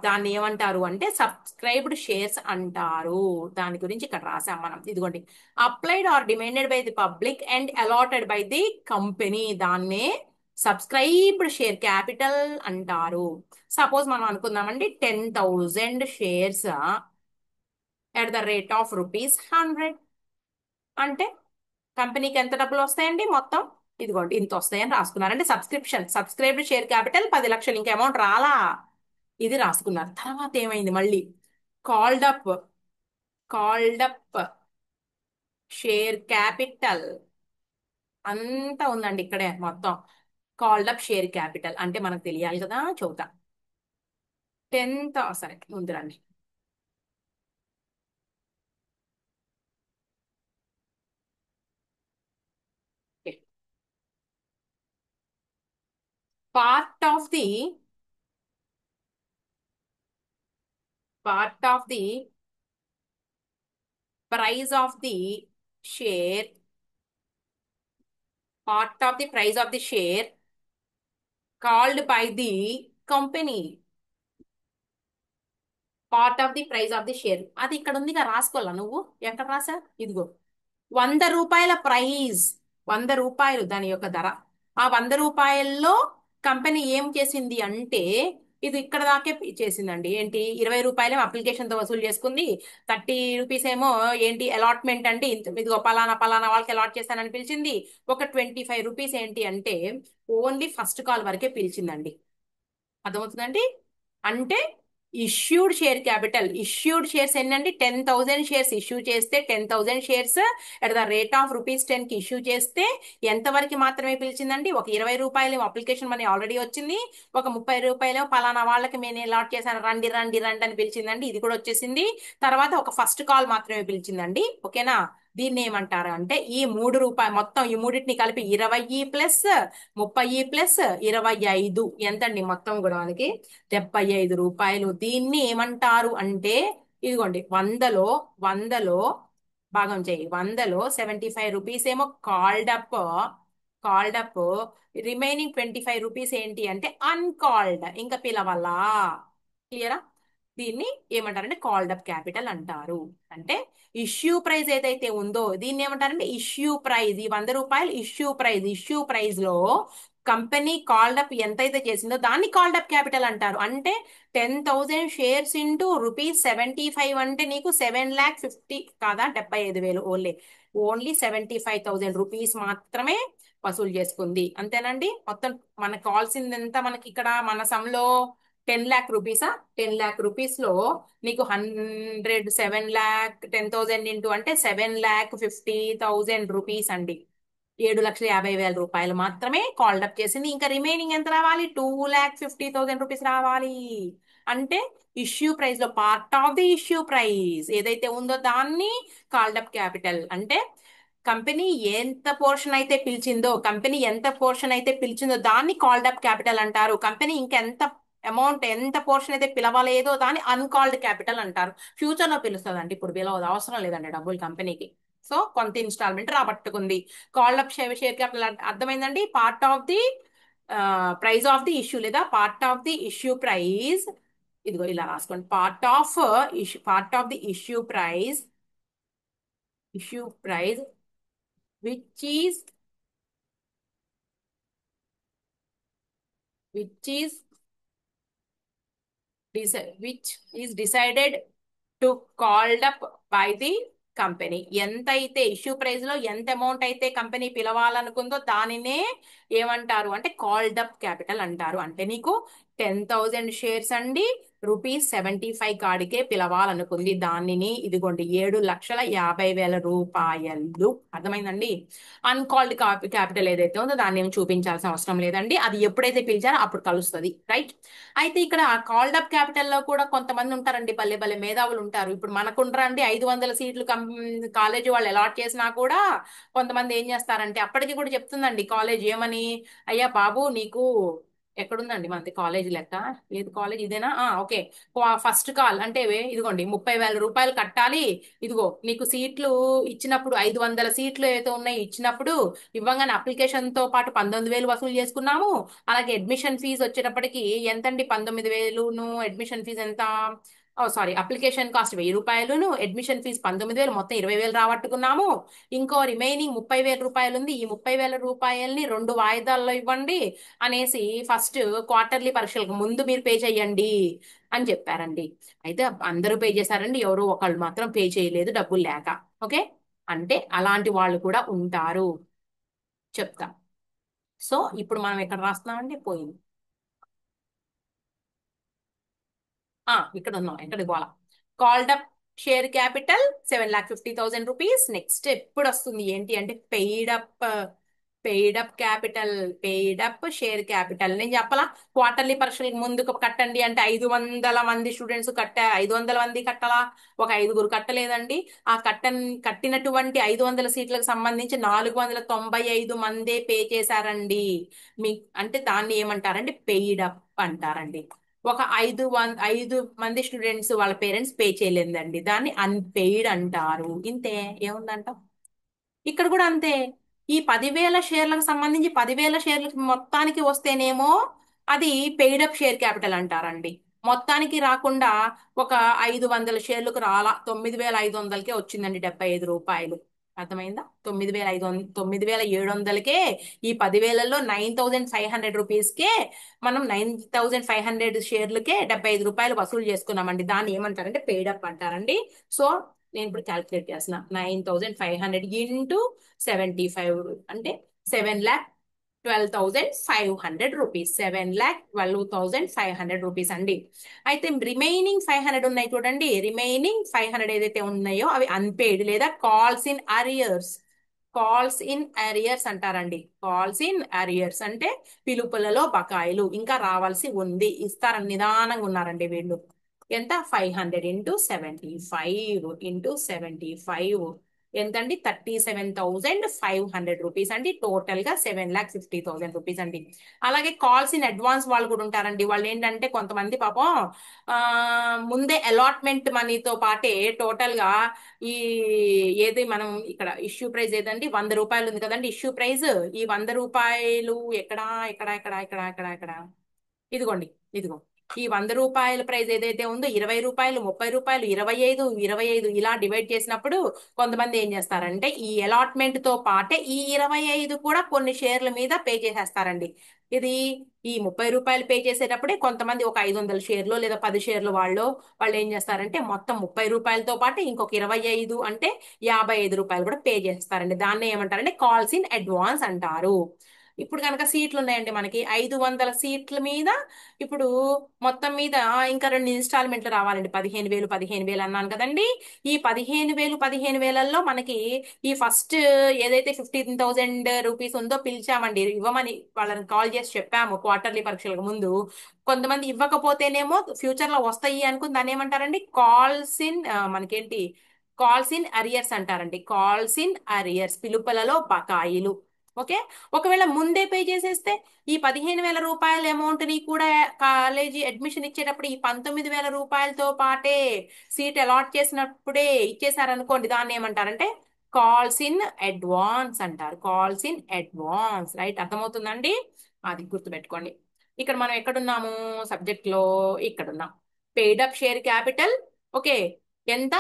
దాన్ని ఏమంటారు అంటే సబ్స్క్రైబ్డ్ షేర్స్ అంటారు. దాని గురించి ఇక్కడ రాసాం మనం. ఇదిగోండి, applied or demanded by the public and allotted by the company, దాన్నే సబ్స్క్రైబ్డ్ షేర్ క్యాపిటల్ అంటారు. సపోజ్ మనం అనుకుందామండి 10,000 shares at the rate of rupees 100, అంటే కంపెనీకి ఎంత డబ్బులు వస్తాయండి మొత్తం? ఇదిగోండి ఇంత వస్తాయని రాసుకున్నారంటే సబ్స్క్రైబ్డ్ షేర్ క్యాపిటల్ 10 లక్షలు, ఇంకా అమౌంట్ రాలా. ఇది రాసుకున్నారు. తర్వాత ఏమైంది మళ్ళీ? కాల్డప్ కాల్డప్ షేర్ క్యాపిటల్ అంతా ఉందండి ఇక్కడే మొత్తం. కాల్డప్ షేర్ క్యాపిటల్ అంటే మనకు తెలియాలి కదా, చూద్దా. సరే ముందు రండి. Part of the part of the price of the share part of the price of the share called by the company. Part of the price of the share, అది ఇక్కడ ఉందిగా, రాసుకోవాలా నువ్వు? ఎక్కడ రాసా? ఇదిగో, 100 రూపాయల ప్రైజ్, 100 రూపాయలు దాని యొక్క ధర. ఆ 100 రూపాయల్లో కంపెనీ ఏం చేసింది అంటే, ఇది ఇక్కడ దాకే చేసిందండి. ఏంటి, 20 రూపాయలేమో అప్లికేషన్ తో వసూలు చేసుకుంది, 30 రూపీస్ ఏమో ఏంటి అలాట్మెంట్ అంటే ఇదిగో పలానా పలానా వాళ్ళకి అలాట్ చేశానని పిలిచింది. ఒక 25 రూపీస్ ఏంటి అంటే ఓన్లీ ఫస్ట్ కాల్ వరకే పిలిచిందండి. అర్థమవుతుందండి? అంటే ఇష్యూడ్ షేర్స్ ఎన్నండి? 10,000 షేర్స్ ఇష్యూ చేస్తే, 10,000 shares at the rate of rupees 10కి ఇష్యూ చేస్తే ఎంత వరకు మాత్రమే పిలిచిందండి? ఒక 20 రూపాయలు అప్లికేషన్ మనీ ఆల్రెడీ వచ్చింది, ఒక 30 రూపాయలు పలానా వాళ్ళకి నేను అలాట్ చేశాను, రండి రండి రండి అని పిలిచిందండి, ఇది కూడా వచ్చేసింది. తర్వాత ఒక ఫస్ట్ కాల్ మాత్రమే పిలిచిందండి. ఓకేనా? దీన్ని ఏమంటారు అంటే, ఈ 3 రూపాయలు మొత్తం, ఈ మూడింటిని కలిపి 20 ప్లస్ 30 ప్లస్ 25 ఎంతండి మొత్తం కూడా మనకి? 75 రూపాయలు. దీన్ని ఏమంటారు అంటే, ఇదిగోండి, వందలో భాగం చేయి. 100లో 75 రూపీస్ ఏమో కాల్డ్ అప్, రిమైనింగ్ 25 రూపీస్ ఏంటి అంటే అన్కాల్డ్, ఇంకా పిలవలా. క్లియరా? దీన్ని ఏమంటారంటే కాల్డ్ అప్ క్యాపిటల్ అంటారు. అంటే ఇష్యూ ప్రైస్ ఏదైతే ఉందో దీన్ని ఏమంటారంటే ఇష్యూ ప్రైస్. ఈ 100 రూపాయలు ఇష్యూ ప్రైస్ లో కంపెనీ కాల్డ్ అప్ ఎంతైతే చేసిందో దాన్ని కాల్డ్ అప్ క్యాపిటల్ అంటారు. అంటే 10,000 షేర్స్ ఇంటూ రూపీస్ 75 అంటే నీకు 7,50,000 కాదా, 75,000. ఓన్లీ 75,000 రూపీస్ మాత్రమే వసూలు చేసుకుంది. అంతేనండి. మొత్తం మనకు కావాల్సింది ఎంత? మనకి ఇక్కడ మన సమ్లో 10 lakh రూపీసా? 10 lakh రూపీస్ లో నీకు 7,10,000 ఇంటూ అంటే 7,50,000 రూపీస్ అండి. 7,50,000 రూపాయలు మాత్రమే కాల్డ్ అప్ చేసింది. ఇంకా రిమైనింగ్ ఎంత రావాలి? 2,50,000 రూపీస్ రావాలి. అంటే ఇష్యూ ప్రైస్ లో part of the issue price ఏదైతే ఉందో దాన్ని కాల్డ్ అప్ క్యాపిటల్ అంటే, కంపెనీ ఎంత పిలిచిందో దాన్ని కాల్డ్ అప్ క్యాపిటల్ అంటారు. కంపెనీ ఇంకెంత అమౌంట్, ఎంత పోర్షన్ అయితే పిలవలేదో దాన్ని అన్కాల్డ్ క్యాపిటల్ అంటారు. ఫ్యూచర్ లో పిలుస్తుందండి, ఇప్పుడు పిలవదు, అవసరం లేదండి డబ్బులు కంపెనీకి. సో కొంత ఇన్స్టాల్మెంట్ రాబట్టుకుంది. కాల్డ్ అప్ షేర్ క్యాపిటల్ అర్థమైందండి. Part of the price of the issue లేదా part of the issue price. ఇదిగో ఇలా రాసుకోండి. Part of the issue price which is which is which is decided to called up by the company. ఎంతైతే issue price లో ఎంత amount అయితే company పిలవాలనుకుందో దానినే ఏమంటారు అంటే కాల్డ్ అప్ క్యాపిటల్ అంటారు. అంటే నీకు 10,000 షేర్స్ అండి, రూపీస్ 75 కాడికే పిలవాలనుకుంది దానిని. ఇదిగోండి 7,50,000 రూపాయలు. అర్థమైందండి? అన్కాల్డ్ క్యాపిటల్ ఏదైతే ఉందో దాన్ని ఏమి చూపించాల్సిన అవసరం లేదండి. అది ఎప్పుడైతే పిలిచారో అప్పుడు కలుస్తుంది. రైట్? అయితే ఇక్కడ కాల్డ్ అప్ క్యాపిటల్ లో కూడా కొంతమంది ఉంటారండి, భలే భలే మేధావులు ఉంటారు. ఇప్పుడు మనకుంటారండి 500 సీట్లు కాలేజీ వాళ్ళు అలాట్ చేసినా కూడా కొంతమంది ఏం చేస్తారంటే, అప్పటికి కూడా చెప్తుందండి కాలేజ్ ఏమని, అయ్యా బాబు నీకు ఎక్కడుందండి మనది కాలేజ్ లెక్క? ఏది కాలేజ్ ఇదేనా? ఓకే. ఫస్ట్ కాల్ అంటే ఇదిగోండి 30,000 రూపాయలు కట్టాలి. ఇదిగో నీకు సీట్లు ఇచ్చినప్పుడు 500 సీట్లు ఏవైతే ఉన్నాయి ఇచ్చినప్పుడు ఇవ్వగానే అప్లికేషన్ తో పాటు 19,000 వసూలు చేసుకున్నాము. అలాగే అడ్మిషన్ ఫీజు వచ్చేటప్పటికి ఎంతండి? 19,000ను అడ్మిషన్ ఫీజు ఎంత? సారీ, అప్లికేషన్ కాస్ట్ 1,000 రూపాయలును అడ్మిషన్ ఫీజు 19,000, మొత్తం 20,000 రాబట్టుకున్నాము. ఇంకో రిమైనింగ్ 30,000 రూపాయలు ఉంది. ఈ 30,000 రూపాయల్ని 2 వాయిదాల్లో ఇవ్వండి అనేసి ఫస్ట్ క్వార్టర్లీ పరీక్షలకు ముందు మీరు పే చేయండి అని చెప్పారండి. అయితే అందరూ పే చేశారండి, ఎవరో ఒకళ్ళు మాత్రం పే చేయలేదు డబ్బులు లేక. ఓకే, అంటే అలాంటి వాళ్ళు కూడా ఉంటారు, చెప్తా. సో ఇప్పుడు మనం ఎక్కడ రాస్తున్నామండి? పోయింది. ఇక్కడ ఉన్నాం, ఎక్కడికి పోవాలా? Called up share capital 7,50,000 rupees. Next ఎప్పుడు వస్తుంది ఏంటి అంటే paid up capital, paid up share capital. నేను చెప్పలా క్వార్టర్లీ పరీక్షలకు ముందుకు కట్టండి అంటే 500 మంది స్టూడెంట్స్ 500 మంది కట్టాలా? ఒక 5గురు కట్టలేదండి. ఆ కట్టినటువంటి 500 సీట్లకు సంబంధించి 495 మందే పే చేశారండి. మీ అంటే దాన్ని ఏమంటారంటే పెయిడ్ అప్ అంటారండి. ఒక 5 మంది స్టూడెంట్స్ వాళ్ళ పేరెంట్స్ పే చేయలేదండి, దాన్ని అన్పెయిడ్ అంటారు. ఇంతే, ఏముందంట. ఇక్కడ కూడా అంతే. ఈ 10,000 షేర్లకు సంబంధించి 10,000 షేర్లకు మొత్తానికి వస్తేనేమో అది పెయిడ్ అప్ షేర్ క్యాపిటల్ అంటారండి. మొత్తానికి రాకుండా ఒక 500 షేర్లకు రాలా, 9,500కే వచ్చిందండి 75 రూపాయలు. అర్థమైందా? 9,700కే ఈ 10,000లో 9,500 రూపీస్కే మనం 9,500 షేర్లకే 75 రూపాయలు వసూలు చేసుకున్నామండి. దాన్ని ఏమంటారంటే పెయిడ్ అప్ అంటారండి. సో నేను ఇప్పుడు క్యాల్కులేట్ చేసిన 9,500 ఇంటూ 75 అంటే 7,12,500 రూపీస్. 7,12,500 రూపీస్ అండి. అయితే రిమైనింగ్ 500 ఉన్నాయి చూడండి, రిమైనింగ్ 500 ఏదైతే ఉన్నాయో అవి అన్పెయిడ్ లేదా కాల్స్ ఇన్ అరియర్స్ అంటారండి. కాల్స్ ఇన్ అరియర్స్ అంటే పిలుపులలో బకాయిలు, ఇంకా రావాల్సి ఉంది, ఇస్తారని నిదానంగా ఉన్నారండి వీళ్ళు. ఎంత? 500 ఇంటూ 75 ఎంతండి? 37,500 రూపీస్ అండి. టోటల్ గా 7,50,000 రూపీస్ అండి. అలాగే కాల్స్ ఇన్ అడ్వాన్స్ వాళ్ళు కూడా ఉంటారండి. వాళ్ళు ఏంటంటే కొంతమంది పాపం ఆ ముందే అలాట్మెంట్ మనీతో పాటే టోటల్ గా ఈ ఏది మనం ఇక్కడ ఇష్యూ ప్రైస్ ఏదండి? 100 రూపాయలు ఉంది కదండి ఇష్యూ ప్రైస్. ఈ 100 రూపాయలు ఎక్కడ ఎక్కడ ఎక్కడ ఎక్కడ ఎక్కడ ఎక్కడ ఇదిగోండి, ఇదిగో ఈ 100 రూపాయల ప్రైస్ ఏదైతే ఉందో 20 రూపాయలు, 30 రూపాయలు, 25 ఇలా డివైడ్ చేసినప్పుడు కొంతమంది ఏం చేస్తారంటే ఈ అలాట్మెంట్ తో పాటే ఈ 25 కూడా కొన్ని షేర్ల మీద పే చేసేస్తారండి. ఇది ఈ 30 రూపాయలు పే చేసేటప్పుడే కొంతమంది ఒక 500 షేర్లు లేదా 10 షేర్లు వాళ్ళు ఏం చేస్తారంటే మొత్తం 30 రూపాయలతో పాటు ఇంకొక 25 అంటే 55 రూపాయలు కూడా పే చేస్తారండి. దాన్ని ఏమంటారంటే కాల్స్ ఇన్ అడ్వాన్స్ అంటారు. ఇప్పుడు కనుక సీట్లు ఉన్నాయండి మనకి 500 సీట్ల మీద. ఇప్పుడు మొత్తం మీద ఇంకా 2 ఇన్స్టాల్మెంట్లు రావాలండి. 15,000 అన్నాను కదండి. ఈ 15,000లో మనకి ఈ ఫస్ట్ ఏదైతే 15,000 రూపీస్ ఉందో పిలిచామండి, ఇవ్వమని వాళ్ళని కాల్ చేసి చెప్పాము క్వార్టర్లీ పరీక్షలకు ముందు. కొంతమంది ఇవ్వకపోతేనేమో ఫ్యూచర్ లో వస్తాయి అనుకుని దాన్ని ఏమంటారండి? కాల్స్ ఇన్ అరియర్స్ అంటారండి. కాల్స్ ఇన్ అరియర్స్, పిలుపులలో బకాయిలు. ఓకే. ఒకవేళ ముందే పే చేసేస్తే ఈ 15,000 రూపాయల అమౌంట్ ని కూడా కాలేజీ అడ్మిషన్ ఇచ్చేటప్పుడు ఈ 19,000 రూపాయలతో పాటే సీట్ అలాట్ చేసినప్పుడే ఇచ్చేసారనుకోండి, దాన్ని ఏమంటారంటే కాల్స్ ఇన్ అడ్వాన్స్ అంటారు. Calls in advance, right? అర్థమవుతుందండి? అది గుర్తుపెట్టుకోండి. ఇక్కడ మనం ఎక్కడున్నాము సబ్జెక్ట్ లో? ఇక్కడున్నాం. Paid up share capital. Okay, ఎంత?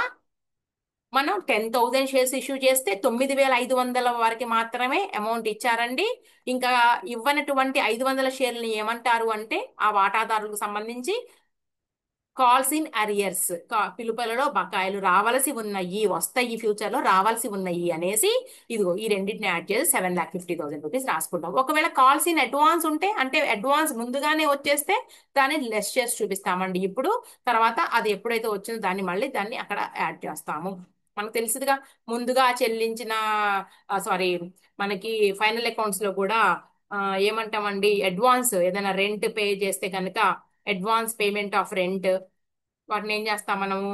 మనం 10,000 షేర్స్ ఇష్యూ చేస్తే 9,500 వరకు మాత్రమే అమౌంట్ ఇచ్చారండి. ఇంకా ఇవ్వనటువంటి 500 షేర్లని ఏమంటారు అంటే ఆ వాటాదారులకు సంబంధించి కాల్స్ ఇన్ అరియర్స్, పిలుపులలో బకాయిలు రావాల్సి ఉన్నాయి, వస్తాయి ఫ్యూచర్ లో రావాల్సి ఉన్నాయి అనేసి ఇదిగో ఈ రెండింటిని యాడ్ చేసి 7,50,000 రూపీస్ రాసుకుంటాం. ఒకవేళ కాల్స్ ఇన్ అడ్వాన్స్ ఉంటే అంటే అడ్వాన్స్ ముందుగానే వచ్చేస్తే దాన్ని లెస్ చేసి చూపిస్తామండి ఇప్పుడు. తర్వాత అది ఎప్పుడైతే వచ్చిందో దాన్ని అక్కడ యాడ్ చేస్తాము. మనకు తెలుసుగా ముందుగా చెల్లించిన, సారీ, మనకి ఫైనల్ అకౌంట్స్ లో కూడా ఆ, ఏమంటామండి? అడ్వాన్స్ ఏదైనా రెంట్ పే చేస్తే కనుక అడ్వాన్స్ పేమెంట్ ఆఫ్ రెంట్, వాటిని ఏం చేస్తాం మనము?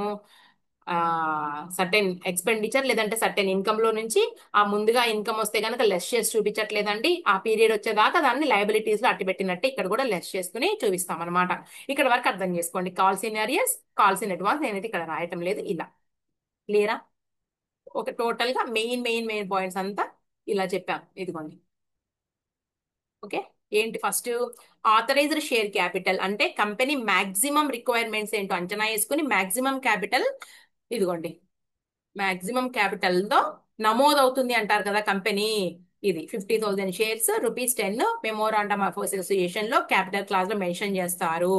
సర్టెన్ ఎక్స్పెండిచర్ లేదంటే సర్టెన్ ఇన్కమ్ లో నుంచి ఆ ముందుగా ఇన్కమ్ వస్తే కనుక లెస్ చేసి చూపించట్లేదండి. ఆ పీరియడ్ వచ్చేదాకా దాన్ని లయబిలిటీస్ లో అట్టి పెట్టినట్టే ఇక్కడ కూడా లెస్ చేసుకుని చూపిస్తాం అనమాట. ఇక్కడ వరకు అర్థం చేసుకోండి. Calls in arrears, calls in advance నేనైతే ఇక్కడ రాయటం లేదు. ఇలా క్లియరా? ఒక టోటల్ గా మెయిన్ పాయింట్స్ అంతా ఇలా చెప్పాం. ఇదిగోండి. ఓకే. ఏంటి ఫస్ట్, ఆథరైజ్డ్ షేర్ క్యాపిటల్ అంటే కంపెనీ మాక్సిమం రిక్వైర్మెంట్స్ ఏంటో అంచనా వేసుకుని మాక్సిమం క్యాపిటల్, ఇదిగోండి, మాక్సిమం క్యాపిటల్ తో నమోదవుతుంది అంటారు కదా కంపెనీ. ఇది 50,000 shares rupees 10 memorandum of association లో క్యాపిటల్ క్లాస్ లో మెన్షన్ చేస్తారు.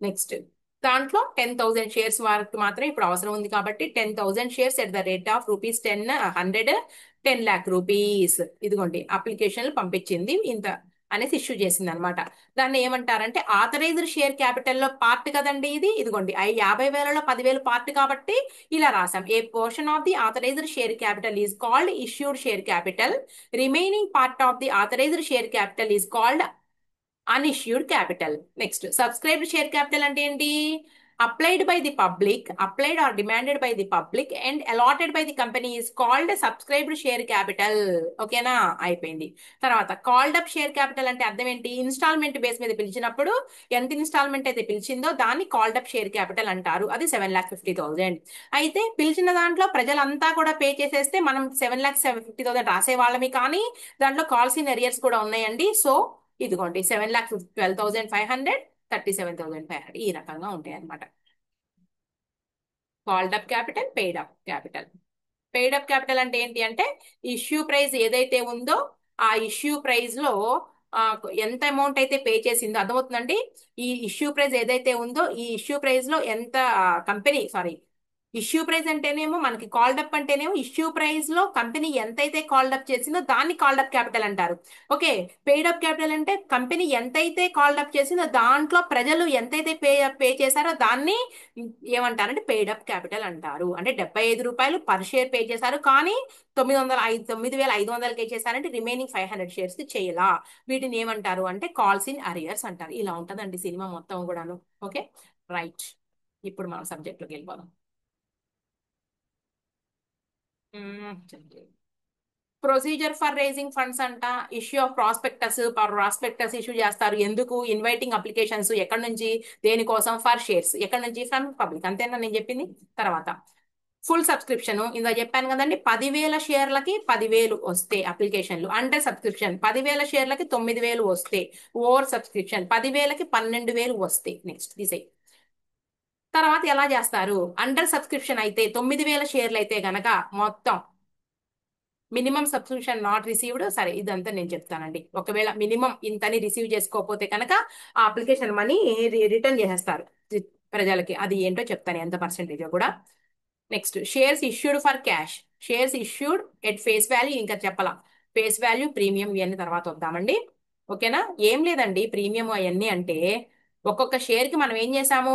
నెక్స్ట్, దాంట్లో 10,000 షేర్స్ వరకు మాత్రం ఇప్పుడు అవసరం ఉంది కాబట్టి 10,000 shares at the rate of rupees 10 100 10 lakh rupees. ఇదిగోండి అప్లికేషన్లు పంపించింది ఇంత అనేసి ఇష్యూ చేసింది అనమాట. దాన్ని ఏమంటారంటే ఆథరైజ్డ్ షేర్ క్యాపిటల్ లో పార్ట్ కదండి ఇది. ఇదిగోండి 50,000లో 10,000 పార్ట్ కాబట్టి ఇలా రాసాం. A portion of the authorised share capital is called issued share capital, remaining part of the authorised share capital is called unissued capital. Next, subscribed share capital అంటే ఏంటి? Applied by the public, applied or demanded by the public and allotted by the company is called subscribed share capital. ఓకేనా? అయిపోయింది. తర్వాత called up share capital అంటే అర్థం ఏంటి? Instalment base మీద పిలిచినప్పుడు ఎంత ఇన్స్టాల్మెంట్ అయితే పిలిచిందో దాన్ని కాల్డ్ అప్ షేర్ క్యాపిటల్ అంటారు. అది 7,50,000. అయితే పిలిచిన దాంట్లో ప్రజలంతా కూడా పే చేసేస్తే మనం 7,50,000 రాసే వాళ్ళమి, కానీ దాంట్లో కాల్స్ ఇన్ ఎరియర్స్ కూడా ఉన్నాయండి. సో ఇదిగోండి 7,12,500, 37,500 ఈ రకంగా ఉంటాయి అన్నమాట. Called up capital, paid up capital. Paid up capital అంటే ఏంటి అంటే ఇష్యూ ప్రైస్ ఏదైతే ఉందో ఆ ఇష్యూ ప్రైస్ లో ఆ, ఎంత అమౌంట్ అయితే పే చేసిందో అర్థమవుతుందండి. ఈ ఇష్యూ ప్రైస్ ఏదైతే ఉందో ఈ ఇష్యూ ప్రైస్ లో ఎంత కంపెనీ, సారీ, ఇష్యూ ప్రైస్ అంటేనేమో మనకి కాల్డ్ అప్ అంటేనేమో ఇష్యూ ప్రైస్ లో కంపెనీ ఎంతైతే కాల్డ్ అప్ చేసిందో దాన్ని కాల్డ్ అప్ క్యాపిటల్ అంటారు. ఓకే. పెయిడ్ అప్ క్యాపిటల్ అంటే కంపెనీ ఎంతైతే కాల్డ్ అప్ చేసిందో దాంట్లో ప్రజలు ఎంతైతే పే చేశారో దాన్ని ఏమంటారంటే పెయిడ్ అప్ క్యాపిటల్ అంటారు. అంటే రూ. 75 పర్ షేర్ పే చేశారు, కానీ 9,500కే చేశారంటే రిమైనింగ్ 500 షేర్స్ కి చేయలా. వీటిని ఏమంటారు అంటే కాల్స్ ఇన్ అరియర్స్ అంటారు. ఇలా ఉంటదండి సినిమా మొత్తం కూడాను. Okay, right. ఇప్పుడు మనం సబ్జెక్ట్ లోకి వెళ్ళిపోదాం. ప్రొసీజర్ ఫర్ రేజింగ్ ఫండ్స్ అంట. ఇష్యూ ఆఫ్ ప్రాస్పెక్టస్ ఇష్యూ చేస్తారు. ఎందుకు? ఇన్వైటింగ్ అప్లికేషన్స్ ఎక్కడి నుంచి, దేనికోసం? For shares. ఎక్కడి నుంచి? From public. అంతేనా నేను చెప్పింది? తర్వాత ఫుల్ సబ్స్క్రిప్షన్ ఇందా చెప్పాను కదండి. 10,000 షేర్లకి 10,000 వస్తే అప్లికేషన్లు. అండర్ సబ్స్క్రిప్షన్ 10,000 షేర్లకి 9,000 వస్తే. ఓవర్ సబ్స్క్రిప్షన్ 10,000కి 12,000 వస్తే. నెక్స్ట్ తీసేయి. తర్వాత ఎలా చేస్తారు? అండర్ సబ్స్క్రిప్షన్ అయితే 9,000 షేర్లు అయితే గనక మొత్తం మినిమం సబ్స్క్రిప్షన్ నాట్ రిసీవ్డ్. సరే, ఇదంతా నేను చెప్తానండి. ఒకవేళ మినిమం ఇంతని రిసీవ్ చేసుకోకపోతే కనుక ఆ అప్లికేషన్ మనీ రిటర్న్ చేసేస్తారు ప్రజలకి. అది ఏంటో చెప్తాను, ఎంత పర్సెంటేజ్ కూడా. Next, shares issued for cash. Shares issued at face value ఇంకా చెప్పాల. ఫేస్ వాల్యూ, ప్రీమియం ఇవన్నీ తర్వాత వద్దామండి. ఓకేనా? ఏం లేదండి, ప్రీమియం అవన్నీ అంటే ఒక్కొక్క షేర్ కి మనం ఏం చేసాము,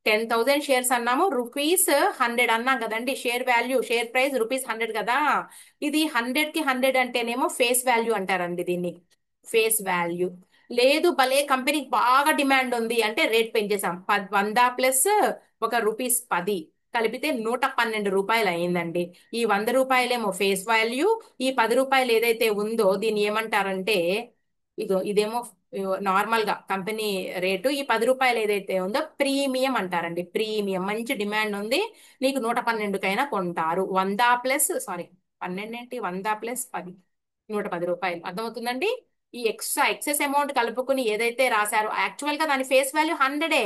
10,000 షేర్స్ అన్నాము, రూపీస్ 100 అన్నాం కదండి. Share value, share price rupees 100 కదా. ఇది 100కి 100 అంటేనేమో ఫేస్ వాల్యూ అంటారండి దీన్ని. Face value. లేదు భలే కంపెనీకి బాగా డిమాండ్ ఉంది అంటే రేట్ పెంచేసాం. 100 ప్లస్ ఒక రూపీస్ 10 కలిపితే 112 రూపాయలు అయిందండి. ఈ 100 రూపాయలేమో ఫేస్ వాల్యూ, ఈ 10 రూపాయలు ఏదైతే ఉందో దీన్ని ఏమంటారంటే, ఇదేమో నార్మల్ గా కంపెనీ రేటు. ఈ 10 రూపాయలు ఏదైతే ఉందో ప్రీమియం అంటారండి. ప్రీమియం. మంచి డిమాండ్ ఉంది, నీకు 112కైనా కొంటారు. 12 ఏంటి, 100 + 10 110 రూపాయలు. అర్థమవుతుందండి? ఈ ఎక్సెస్ అమౌంట్ కలుపుకుని ఏదైతే రాశారో యాక్చువల్ గా దాని ఫేస్ వాల్యూ 100,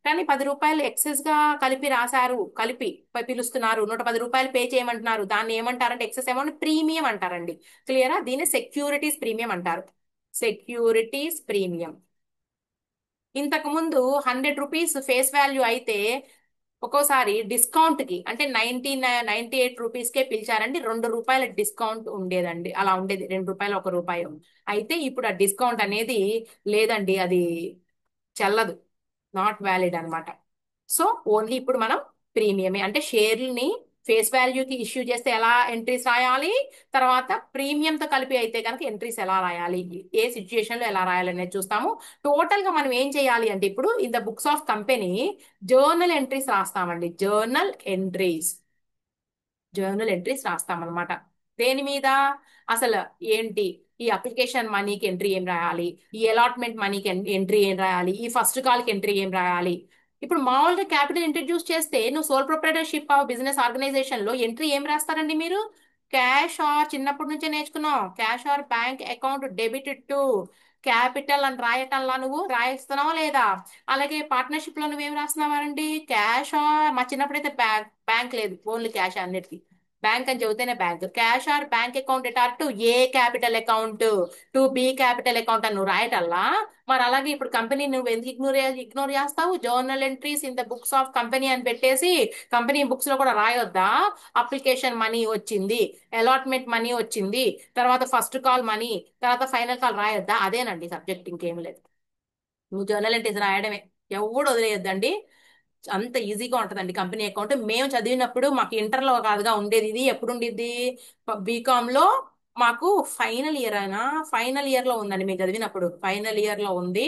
కానీ 10 రూపాయలు ఎక్సెస్ గా కలిపి రాశారు, కలిపి పిలుస్తున్నారు, 110 రూపాయలు పే చేయమంటున్నారు. దాన్ని ఏమంటారంటే ఎక్సెస్ అమౌంట్ ప్రీమియం అంటారండి. క్లియరా? దీన్ని సెక్యూరిటీస్ ప్రీమియం అంటారు. Securities premium. ఇంతకు ముందు 100 రూపీస్ ఫేస్ వాల్యూ అయితే ఒక్కోసారి డిస్కౌంట్ కి అంటే 98 రూపీస్కే పిలిచారండి, రూ. 2 డిస్కౌంట్ ఉండేదండి. అలా ఉండేది, రూ. 2 1 రూపాయి. అయితే ఇప్పుడు ఆ డిస్కౌంట్ అనేది లేదండి, అది చెల్లదు, నాట్ వ్యాలిడ్ అన్నమాట. సో ఓన్లీ ఇప్పుడు మనం ప్రీమియమే అంటే షేర్లని ఫేస్ వాల్యూకి ఇష్యూ చేస్తే ఎలా ఎంట్రీస్ రాయాలి, తర్వాత ప్రీమియంతో కలిపి అయితే కనుక ఎంట్రీస్ ఎలా రాయాలి, ఏ సిచ్యుయేషన్ లో ఎలా రాయాలి అనేది చూస్తాము. టోటల్ గా మనం ఏం చేయాలి అంటే ఇప్పుడు in the books of company journal entries రాస్తామండి. జర్నల్ ఎంట్రీస్ రాస్తామన్నమాట. దేని మీద? అసలు ఏంటి, ఈ అప్లికేషన్ మనీకి ఎంట్రీ ఏం రాయాలి, ఈ అలాట్మెంట్ మనీకి ఎంట్రీ ఏం రాయాలి, ఈ ఫస్ట్ కాల్కి ఎంట్రీ ఏం రాయాలి. ఇప్పుడు మామూలుగా క్యాపిటల్ ఇంట్రడ్యూస్ చేస్తే నువ్వు sole proprietorship of business organisation లో ఎంట్రీ ఏం రాస్తారండి మీరు? క్యాష్ ఆర్, చిన్నప్పటి నుంచే నేర్చుకున్నాం, cash or bank account debit to capital అని రాయటంలా నువ్వు రాయిస్తున్నావా లేదా? అలాగే పార్ట్నర్షిప్ లో నువ్వేం రాస్తున్నావారండి? క్యాష్ ఆర్, మా చిన్నప్పుడైతే బ్యాంక్ లేదు, ఓన్లీ క్యాష్ అన్నిటికీ. బ్యాంక్ అని చెబితేనే bank. Cash or bank account at or to A capital account to B capital account అని నువ్వు రాయటల్లా. మరి అలాగే ఇప్పుడు కంపెనీ నువ్వు ఎందుకు ఇగ్నోర్ చేస్తావు? Journal entries in the books of company అని పెట్టేసి కంపెనీ బుక్స్ లో కూడా రాయొద్దా? అప్లికేషన్ మనీ వచ్చింది, అలాట్మెంట్ మనీ వచ్చింది, తర్వాత ఫస్ట్ కాల్ మనీ, తర్వాత ఫైనల్ కాల్ రాయొద్దా? అదేనండి సబ్జెక్ట్, ఇంకేం లేదు. నువ్వు జర్నల్ ఎంట్రీస్ రాయడమే, ఎవడు వదిలేయొద్దండి. అంత ఈజీగా ఉంటదండి కంపెనీ అకౌంట్. మేము చదివినప్పుడు మాకు ఇంటర్లో కాదుగా ఉండేది, ఇది ఎప్పుడు ఉండిద్ది, బీకామ్ లో. మాకు ఫైనల్ ఇయర్ అయినా, ఫైనల్ ఇయర్ లో ఉందండి, మేము చదివినప్పుడు ఫైనల్ ఇయర్ లో ఉంది.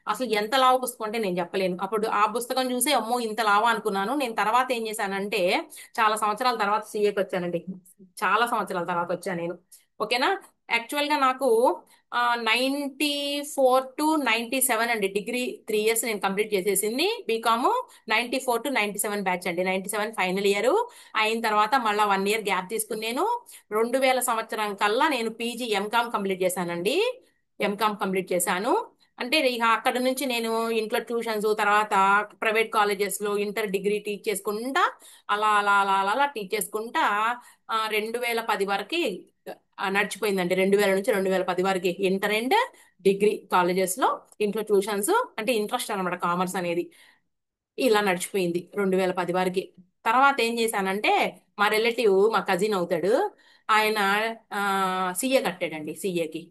అసలు ఎంత లావు పుస్తకం అంటే నేను చెప్పలేను. అప్పుడు ఆ పుస్తకం చూసి అమ్మో ఇంత లావా అనుకున్నాను. నేను తర్వాత ఏం చేశానంటే చాలా సంవత్సరాల తర్వాత సీఏకి వచ్చానండి. చాలా సంవత్సరాల తర్వాత వచ్చాను నేను. ఓకేనా. యాక్చువల్ గా నాకు 94 to 97 అండి, డిగ్రీ 3 ఇయర్స్ నేను కంప్లీట్ చేసేసింది బీకామ్. 94 to 97 బ్యాచ్ అండి. 97 ఫైనల్ ఇయర్ అయిన తర్వాత మళ్ళా 1 ఇయర్ గ్యాప్ తీసుకుని నేను 2000 సంవత్సరం కల్లా నేను పీజీ ఎంకామ్ కంప్లీట్ చేశానండి. ఎంకామ్ కంప్లీట్ చేశాను. అంటే ఇక అక్కడ నుంచి నేను ఇంట్లో ట్యూషన్స్, తర్వాత ప్రైవేట్ కాలేజెస్ లో ఇంటర్ డిగ్రీ టీచ్ చేసుకుంటా, అలా అలా అలా అలా అలా టీచ్ చేసుకుంటా 2010 వరకు నడిచిపోయిందండి. 2000 నుంచి 2010 వరకు ఇంటర్ అండ్ డిగ్రీ కాలేజెస్ లో ఇంట్లో ట్యూషన్స్, అంటే ఇంట్రెస్ట్ అనమాట కామర్స్ అనేది. ఇలా నడిచిపోయింది 2010 వరకు. తర్వాత ఏం చేశానంటే మా రిలేటివ్, మా కజిన్ అవుతాడు, ఆయన సీఏ కట్టాడండి, సీఏకి.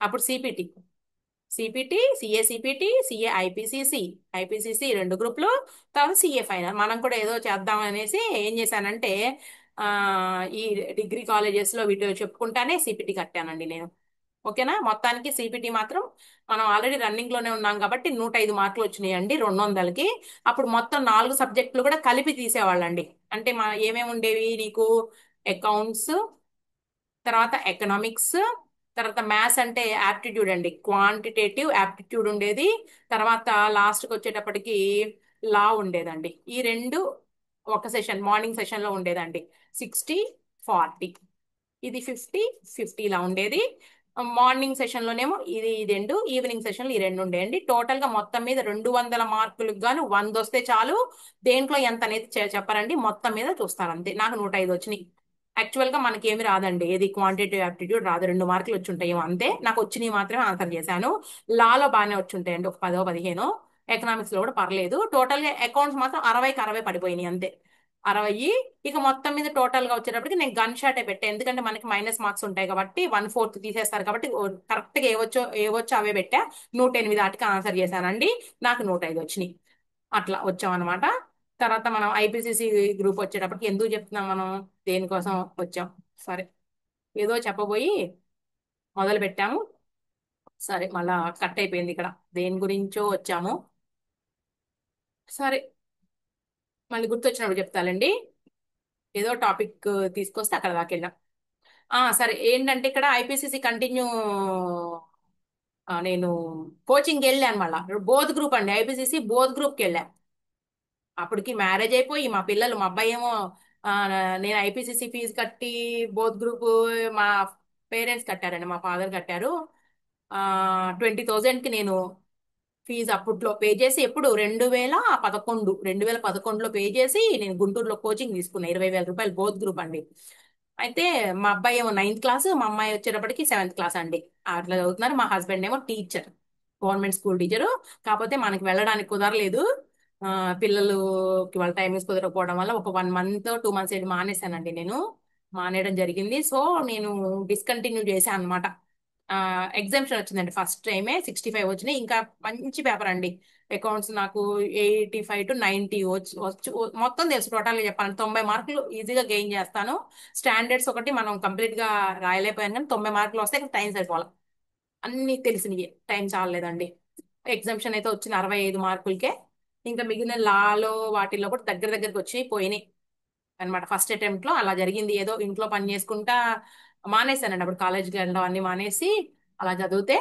అప్పుడు సిపిటి, సిఏ సిపిటి, సిఏ ఐపీసీసి, ఐపీసీసి రెండు గ్రూపులు, తర్వాత సిఏ ఫైనల్. మనం కూడా ఏదో చేద్దాం అనేసి ఏం చేశానంటే ఆ ఈ డిగ్రీ కాలేజెస్ లో వీటిలో చెప్పుకుంటానే సిపిటి కట్టానండి నేను. ఓకేనా. మొత్తానికి సిపిటి మాత్రం మనం ఆల్రెడీ రన్నింగ్ లోనే ఉన్నాం కాబట్టి 105 మార్కులు వచ్చినాయండి 200కి. అప్పుడు మొత్తం 4 సబ్జెక్టులు కూడా కలిపి తీసేవాళ్ళండి. అంటే మా ఏమేమి ఉండేవి నీకు? అకౌంట్స్, తర్వాత ఎకనామిక్స్, తర్వాత మ్యాథ్స్ అంటే యాప్టిట్యూడ్ అండి, క్వాంటిటేటివ్ యాప్టిట్యూడ్ ఉండేది. తర్వాత లాస్ట్కి వచ్చేటప్పటికి లా ఉండేదండి. ఈ రెండు ఒక సెషన్, మార్నింగ్ సెషన్ లో ఉండేదండి. 60-40, ఇది 50-50 లా ఉండేది. మార్నింగ్ సెషన్ లోనేమో ఇది రెండు, ఈవినింగ్ సెషన్ లో ఈ రెండు ఉండేయండి. టోటల్ గా మొత్తం మీద 200 మార్కులకు గాను 100 వస్తే చాలు. దేంట్లో ఎంత అనేది చెప్పారండి, మొత్తం మీద చూస్తారు అంతే. నాకు 105 వచ్చినాయి. యాక్చువల్ గా మనకి ఏమి రాదండి, ఏది క్వాంటిటేటివ్ యాప్టిట్యూడ్ రాదు, 2 మార్కులు వచ్చి ఉంటాయేమో అంతే. నాకు వచ్చినవి మాత్రమే ఆన్సర్ చేశాను. లాలో బాగానే వచ్చి ఉంటాయండి, ఒక 10-15. ఎకనామిక్స్ లో కూడా పర్లేదు. టోటల్ గా అకౌంట్స్ మాత్రం 60కి 60 పడిపోయినాయి అంతే. 60. ఇక మొత్తం మీద టోటల్ గా వచ్చేటప్పటికి నేను గన్ షాటే పెట్టాను, ఎందుకంటే మనకి మైనస్ మార్క్స్ ఉంటాయి కాబట్టి 1/4 తీసేస్తారు కాబట్టి కరెక్ట్ గా ఏవచ్చో అవే పెట్టా. 108 ఆటికి ఆన్సర్ చేశానండి. నాకు 105 వచ్చినాయి. అట్లా వచ్చామన్నమాట. తర్వాత మనం ఐపీసీసీ గ్రూప్ వచ్చేటప్పటికి ఎందుకు చెప్తున్నాం మనం, దేనికోసం వచ్చాం. సరే, ఏదో చెప్పబోయి మొదలు పెట్టాము. సరే, మళ్ళా కట్ అయిపోయింది ఇక్కడ. దేని గురించో వచ్చాము. సరే, మళ్ళీ గుర్తొచ్చినప్పుడు చెప్తానండి. ఏదో టాపిక్ తీసుకొస్తే అక్కడ దాకా వెళ్ళాం. సరే, ఏంటంటే ఇక్కడ ఐపీసీసీ కంటిన్యూ, నేను కోచింగ్కి వెళ్ళాను మళ్ళా. బోధ్ గ్రూప్ అండి, ఐపీసీసీ బోధ్ గ్రూప్కి వెళ్ళాను. అప్పటికి మ్యారేజ్ అయిపోయి మా పిల్లలు, మా అబ్బాయి ఏమో ఆ, నేను ఐపీసీసీ ఫీజు కట్టి బోత్ గ్రూప్ మా పేరెంట్స్ కట్టారండి, మా ఫాదర్ కట్టారు. 20,000కి నేను ఫీజు అప్పట్లో పే చేసి, ఎప్పుడు 2011లో పే చేసి నేను గుంటూరులో కోచింగ్ తీసుకున్నా. 20,000 రూపాయలు బోత్ గ్రూప్ అండి. అయితే మా అబ్బాయి ఏమో 9th క్లాస్, మా అమ్మాయి వచ్చేటప్పటికి 7th క్లాస్ అండి. అట్లా చదువుతున్నారు. మా హస్బెండ్ ఏమో టీచర్, గవర్నమెంట్ స్కూల్ టీచరు. కాకపోతే మనకి వెళ్ళడానికి కుదరలేదు. ఆ, పిల్లలకి వాళ్ళ టైమింగ్స్ కుదరకపోవడం వల్ల ఒక 1 month 2 months మానేశానండి నేను. మానేయడం జరిగింది. సో నేను డిస్కంటిన్యూ చేశాను అనమాట. ఎగ్జామ్షన్ వచ్చిందండి, ఫస్ట్ టైమే 65 వచ్చినాయి. ఇంకా మంచి పేపర్ అండి. అకౌంట్స్ నాకు 85 to 90 మొత్తం తెలుసు. టోటల్ గా చెప్పాలంటే 90 మార్కులు ఈజీగా గెయిన్ చేస్తాను. స్టాండర్డ్స్ ఒకటి మనం కంప్లీట్ గా రాయలేకపోయాను, కానీ 90 మార్కులు వస్తే టైం సరిపోవాలి. అన్ని తెలిసినవి, టైం చాలలేదండి. ఎగ్జామ్షన్ అయితే వచ్చిన 65 మార్కులకే. ఇంకా మిగిలిన లాలో వాటిల్లో కూడా దగ్గర దగ్గరకు వచ్చి పోయినాయి అనమాట. ఫస్ట్ అటెంప్ట్ లో అలా జరిగింది. ఏదో ఇంట్లో పని చేసుకుంటా మానేశానండి, అప్పుడు కాలేజీకి వెళ్ళడం అన్ని మానేసి అలా చదివితే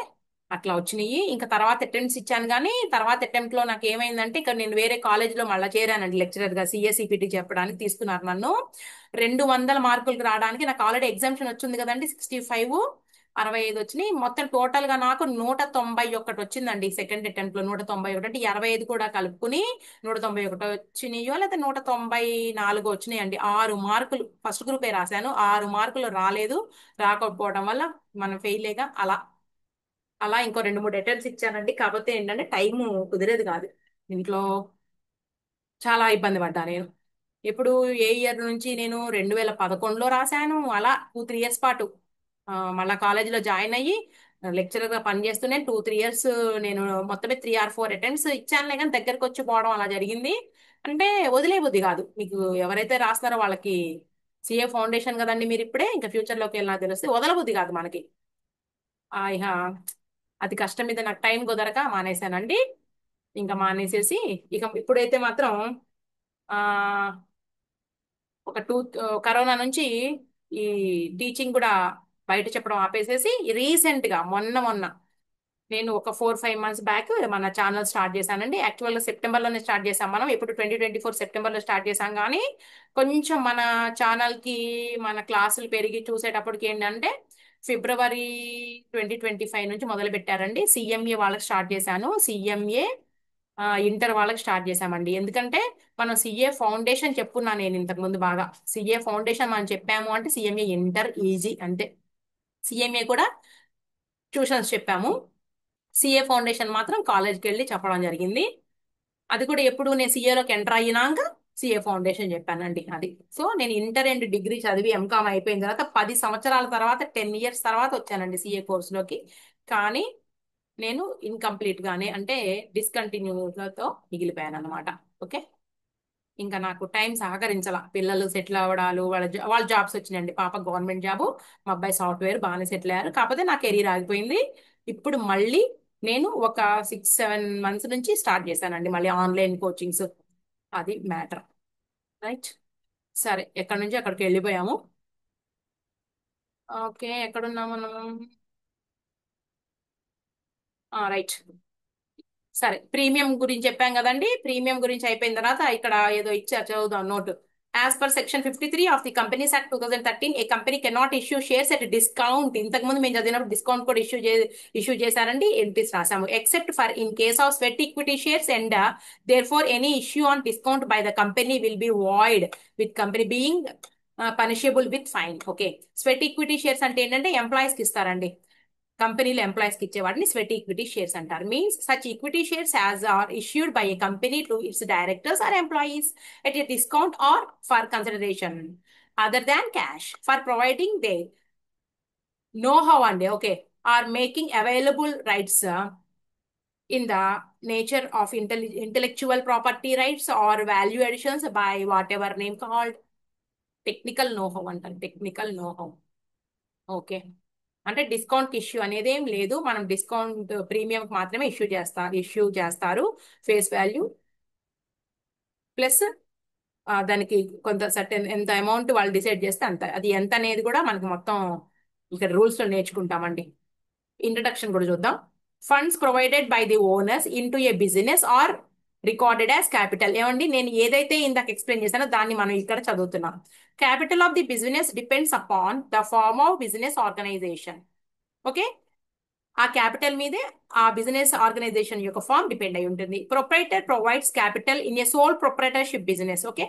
అట్లా వచ్చినాయి. ఇంకా తర్వాత అటెంప్ట్స్ ఇచ్చాను, కానీ తర్వాత అటెంప్ట్ లో నాకు ఏమైందంటే, ఇక్కడ నేను వేరే కాలేజ్ లో మళ్ళీ చేరానండి లెక్చరర్ గా. సిఎస్ఈపిటి చెప్పడానికి తీసుకున్నారు నన్ను. 200 మార్కులకు రావడానికి నాకు ఆల్రెడీ ఎగ్జామ్షన్ వచ్చింది కదండి, 65, 65 వచ్చినాయి. మొత్తం టోటల్ గా నాకు 191 వచ్చిందండి. సెకండ్ అటెంప్ట్ లో 191 అంటే 25 కూడా కలుపుకుని 191 వచ్చినాయో, లేకపోతే 194 వచ్చినాయండి. 6 మార్కులు ఫస్ట్ గ్రూపే రాశాను, 6 మార్కులు రాలేదు. రాకపోవడం వల్ల మనం ఫెయిలేగా. అలా అలా ఇంకో 2 3 అటెంప్ట్స్ ఇచ్చానండి. కాకపోతే ఏంటంటే టైం కుదిరేది కాదు ఇంట్లో. చాలా ఇబ్బంది పడ్డా నేను. ఇప్పుడు ఏ ఇయర్ నుంచి, నేను 2011లో రాశాను. అలా 2 3 ఇయర్స్ పాటు మళ్ళా కాలేజీలో జాయిన్ అయ్యి లెక్చరర్ గా పనిచేస్తూనే 2 3 ఇయర్స్ నేను మొత్తమే 3 or 4 అటెంప్ట్స్ ఇచ్చానులే, కానీ దగ్గరకు వచ్చి పోవడం అలా జరిగింది. అంటే వదిలే బుద్ధి కాదు. మీకు ఎవరైతే రాస్తున్నారో వాళ్ళకి సిఏ ఫౌండేషన్ కదండి, మీరు ఇప్పుడే ఇంకా ఫ్యూచర్ లోకి వెళ్ళినా తెలిస్తే వదలబుద్ధి కాదు మనకి. ఇక అది కష్టం మీద నాకు టైం కుదరక మానేశానండి. ఇంకా మానేసేసి ఇక ఇప్పుడైతే మాత్రం ఆ ఒక కరోనా నుంచి ఈ టీచింగ్ కూడా బయట చెప్పడం ఆపేసేసి, రీసెంట్ గా మొన్న నేను ఒక 4 5 months బ్యాక్ మన ఛానల్ స్టార్ట్ చేశానండి. యాక్చువల్ గా సెప్టెంబర్ లోనే స్టార్ట్ చేశాం మనం. ఇప్పుడు 2024 సెప్టెంబర్ లో స్టార్ట్ చేశాం, కానీ కొంచెం మన ఛానల్ కి మన క్లాసులు పెరిగి చూసేటప్పటికి ఏంటంటే ఫిబ్రవరి 2025 నుంచి మొదలు పెట్టారండి. సిఎంఏ వాళ్ళకి స్టార్ట్ చేశాను. సిఎంఏ ఇంటర్ వాళ్ళకి స్టార్ట్ చేశామండి. ఎందుకంటే మనం సిఏ ఫౌండేషన్ చెప్పుకున్నా నేను ఇంతకు ముందు బాగా. సిఏ ఫౌండేషన్ మనం చెప్పాము అంటే సిఎంఏ ఇంటర్ ఈజీ అంతే. సిఎంఏ కూడా ట్యూషన్స్ చెప్పాము. సిఏ ఫౌండేషన్ మాత్రం కాలేజ్కి వెళ్ళి చెప్పడం జరిగింది. అది కూడా ఎప్పుడు నేను సిఏలోకి ఎంటర్ అయినాక సిఏ ఫౌండేషన్ చెప్పానండి అది. సో నేను ఇంటర్ అండ్ డిగ్రీ చదివి ఎంకామ్ అయిపోయిన తర్వాత 10 సంవత్సరాల తర్వాత, 10 years తర్వాత వచ్చానండి సిఏ కోర్సులోకి. కానీ నేను ఇన్కంప్లీట్ గానే, అంటే డిస్కంటిన్యూతో మిగిలిపోయాను అనమాట. ఓకే. ఇంకా నాకు టైం సహకరించాల. పిల్లలు సెటిల్ అవ్వడాలు, వాళ్ళ జాబ్స్ వచ్చినాయండి. పాప గవర్నమెంట్ జాబు, మా అబ్బాయి సాఫ్ట్వేర్, బాగానే సెటిల్ అయ్యారు. కాకపోతే నా కెరీర్ ఆగిపోయింది. ఇప్పుడు మళ్ళీ నేను ఒక 6 7 months నుంచి స్టార్ట్ చేశానండి మళ్ళీ ఆన్లైన్ కోచింగ్స్. అది మ్యాటర్. రైట్. సరే, ఎక్కడి నుంచి అక్కడికి వెళ్ళిపోయాము. ఓకే, ఎక్కడున్నాం మనం? రైట్. సరే, ప్రీమియం గురించి చెప్పాం కదండి. ప్రీమియం గురించి అయిపోయిన తర్వాత ఇక్కడ ఏదో ఇచ్చారు, చదువుదాం note. As per section 53 of the companies act 2013, a company cannot issue shares at discount. ఇంతకు ముందు మేము చదివినప్పుడు డిస్కౌంట్ కూడా ఇష్యూ చేశారండి. ఎంట్రీస్ రాసాము. Except for in case of sweat equity shares and therefore any issue on discount by the company will be void with company being punishable with fine. Okay. Sweat equity shares అంటే ఏంటంటే employees కి ఇస్తారండి. కంపెనీలో employees కి ఇచ్చే వాటిని sweat equity shares అంటారు. Means such equity shares as are issued by a company to its directors or employees at a discount or for consideration other than cash for providing their know how అండి. Okay. Or making available rights in the nature of intellectual property rights or value additions by whatever name called technical know how అంటారు. Technical know how. Okay. అంటే discount issue అనేది ఏం లేదు. మనం discount premium మాత్రమే issue చేస్తారు. Face value plus దానికి కొంత సర్టెన్ ఎంత అమౌంట్ వాళ్ళు డిసైడ్ చేస్తే అంత, అది ఎంత అనేది కూడా మనకి మొత్తం ఇక్కడ రూల్స్ లో నేర్చుకుంటామండి. ఇంట్రడక్షన్ కూడా చూద్దాం. Funds provided by the owners in to A business are recorded as capital. ఏమండి, నేను ఏదైతే ఇందాక ఎక్స్ప్లెయిన్ చేశానో దాన్ని మనం ఇక్కడ చదువుతున్నాం. Capital of the business depends upon the form of business organisation. Okay. ఆ క్యాపిటల్ మీదే ఆ బిజినెస్ ఆర్గనైజేషన్ యొక్క ఫామ్ డిపెండ్ అయి ఉంటుంది. Proprietor provides capital in a sole proprietorship business. Okay.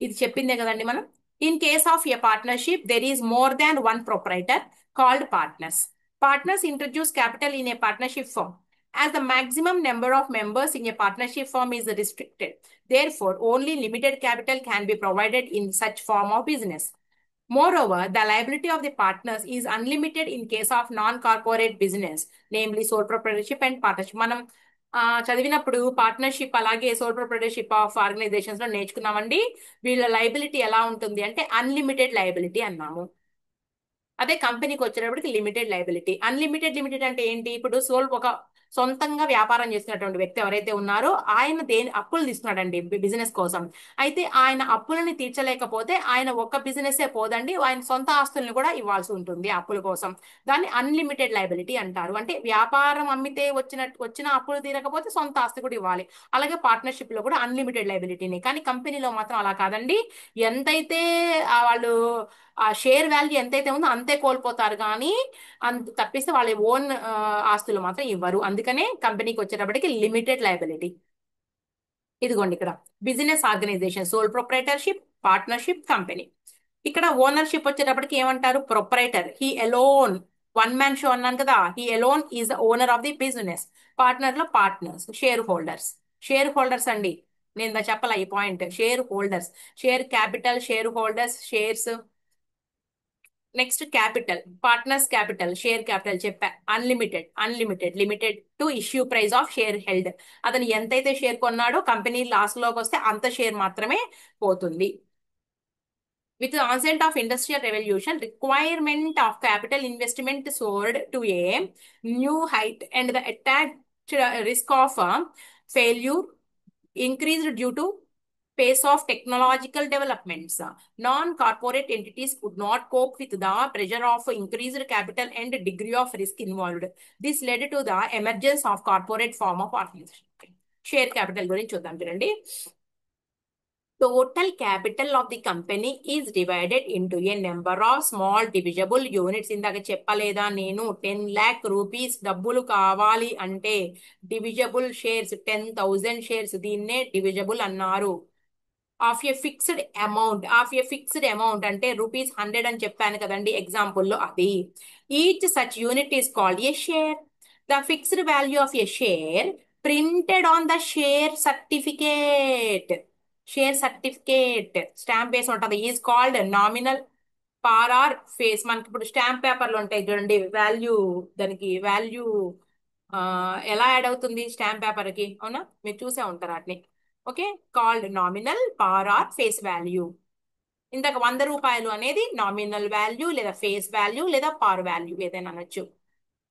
ఇది చెప్పిందే కదండి మనం. In case of a partnership there is more than one proprietor called partners. Partners introduce capital in a partnership firm. As the maximum number of members in a partnership firm is restricted, therefore, only limited capital can be provided in such form of business. Moreover, the liability of the partners is unlimited in case of non-corporate business, namely sole proprietorship and partnership. మనం చదివినప్పుడు partnership అలాగే soul proprietorship of organisations లో నేర్చుకున్నామండి. వీళ్ళ liability ఎలా ఉంటుంది అంటే unlimited liability అన్నాము. అదే కంపెనీకి వచ్చేటప్పటికి లిమిటెడ్ లైబిలిటీ. అన్లిమిటెడ్ లిమిటెడ్ అంటే ఏంటి? ఇప్పుడు ఒక సొంతంగా వ్యాపారం చేస్తున్నటువంటి వ్యక్తి ఎవరైతే ఉన్నారో ఆయన అప్పులు తీసుకున్నాడండి బిజినెస్ కోసం. అయితే ఆయన అప్పులని తీర్చలేకపోతే ఆయన ఒక్క బిజినెసే పోదండి, ఆయన సొంత ఆస్తుల్ని కూడా ఇవ్వాల్సి ఉంటుంది అప్పుల కోసం. దాన్ని అన్లిమిటెడ్ లైబిలిటీ అంటారు. అంటే వ్యాపారం అమ్మితే వచ్చిన అప్పులు తీరకపోతే సొంత ఆస్తి కూడా ఇవ్వాలి. అలాగే పార్ట్నర్షిప్ లో కూడా అన్లిమిటెడ్ లైబిలిటీని. కానీ కంపెనీలో మాత్రం అలా కాదండి. ఎంతైతే వాళ్ళు ఆ షేర్ వాల్యూ ఎంతైతే ఉందో అంతే కోల్పోతారు, కానీ అంత తప్పిస్తే వాళ్ళ ఓన్ ఆస్తులు మాత్రం ఇవ్వరు. అందుకనే కంపెనీకి వచ్చేటప్పటికి లిమిటెడ్ లయబిలిటీ. ఇదిగోండి ఇక్కడ business organisation, sole proprietorship, partnership, company. ఇక్కడ ఓనర్షిప్ వచ్చేటప్పటికి ఏమంటారు? Proprietor, he alone. One man show అన్నాను కదా, he alone is the owner of the business. Partner లో partners, shareholders. Shareholders అండి, నేను చెప్పాల ఈ point. Shareholders, share capital, shareholders, shares. Next capital, partners capital, share capital చెప్పా. Unlimited, limited to issue price of share held. అతను ఎంతైతే share కొన్నాడో company loss లోకి వస్తే అంత షేర్ మాత్రమే పోతుంది. With the onset of industrial revolution, requirement of capital investment soared to a new height, and the attached risk of failure increased due to pace of technological developments. Non-corporate entities could not cope with the pressure of increased capital and degree of risk involved. This led to the emergence of corporate form of organization. Share capital గురించి చూద్దాం చూడండి. Total capital of the company is divided into a number of small divisible units. ఇందాక చెప్పలేదా నేను? 10 lakh rupees డబ్బులు కావాలి అంటే divisible shares 10,000 shares, దీన్నే డివిజబుల్ అన్నారు. ఆఫ్ ఏ ఫిక్స్డ్ అమౌంట్ అంటే రూపీస్ 100 అని చెప్పాను కదండి ఎగ్జాంపుల్లో, అది. Each such unit is called a share. The fixed value of A share printed on the share certificate stamp వేసి ఉంటుంది, ఈజ్ కాల్డ్ నామినల్ పార్ ఆర్ ఫేస్. మనకి ఇప్పుడు స్టాంప్ పేపర్లు ఉంటాయి చూడండి, వాల్యూ, దానికి వాల్యూ ఎలా యాడ్ అవుతుంది స్టాంప్ పేపర్ కి, అవునా? మీరు చూసే ఉంటారు వాటిని. ఓకే, కాల్డ్ నామినల్ పార్ ఆర్ ఫేస్ వాల్యూ. ఇంతకు 100 రూపాయలు అనేది నామినల్ వాల్యూ లేదా ఫేస్ వాల్యూ లేదా పార్ వాల్యూ ఏదైనా అనొచ్చు.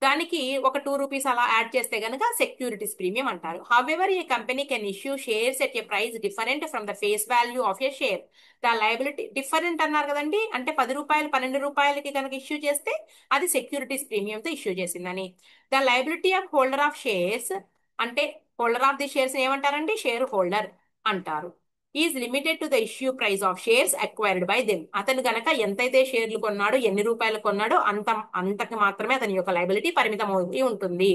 దానికి ఒక 2 రూపీస్ అలా యాడ్ చేస్తే గనక సెక్యూరిటీస్ ప్రీమియం అంటారు. However A company can issue shares at a price different from the face value of A share. The liability different అన్నారు కదండి, అంటే 10 రూపాయలు 12 రూపాయలకి కనుక ఇష్యూ చేస్తే అది సెక్యూరిటీస్ ప్రీమియంతో ఇష్యూ చేసిందని. The liability of holder of shares అంటే హోల్డర్ ఆఫ్ ది షేర్స్ ఏమంటారండి? షేర్ హోల్డర్ అంటారు. Is limited to the issue price of shares acquired by them. అతను గనక ఎంతైతే షేర్లు కొన్నాడో, ఎన్ని రూపాయలు కొన్నాడో అంతకు మాత్రమే అతని యొక్క లైబిలిటీ పరిమితం అవుతూ ఉంటుంది.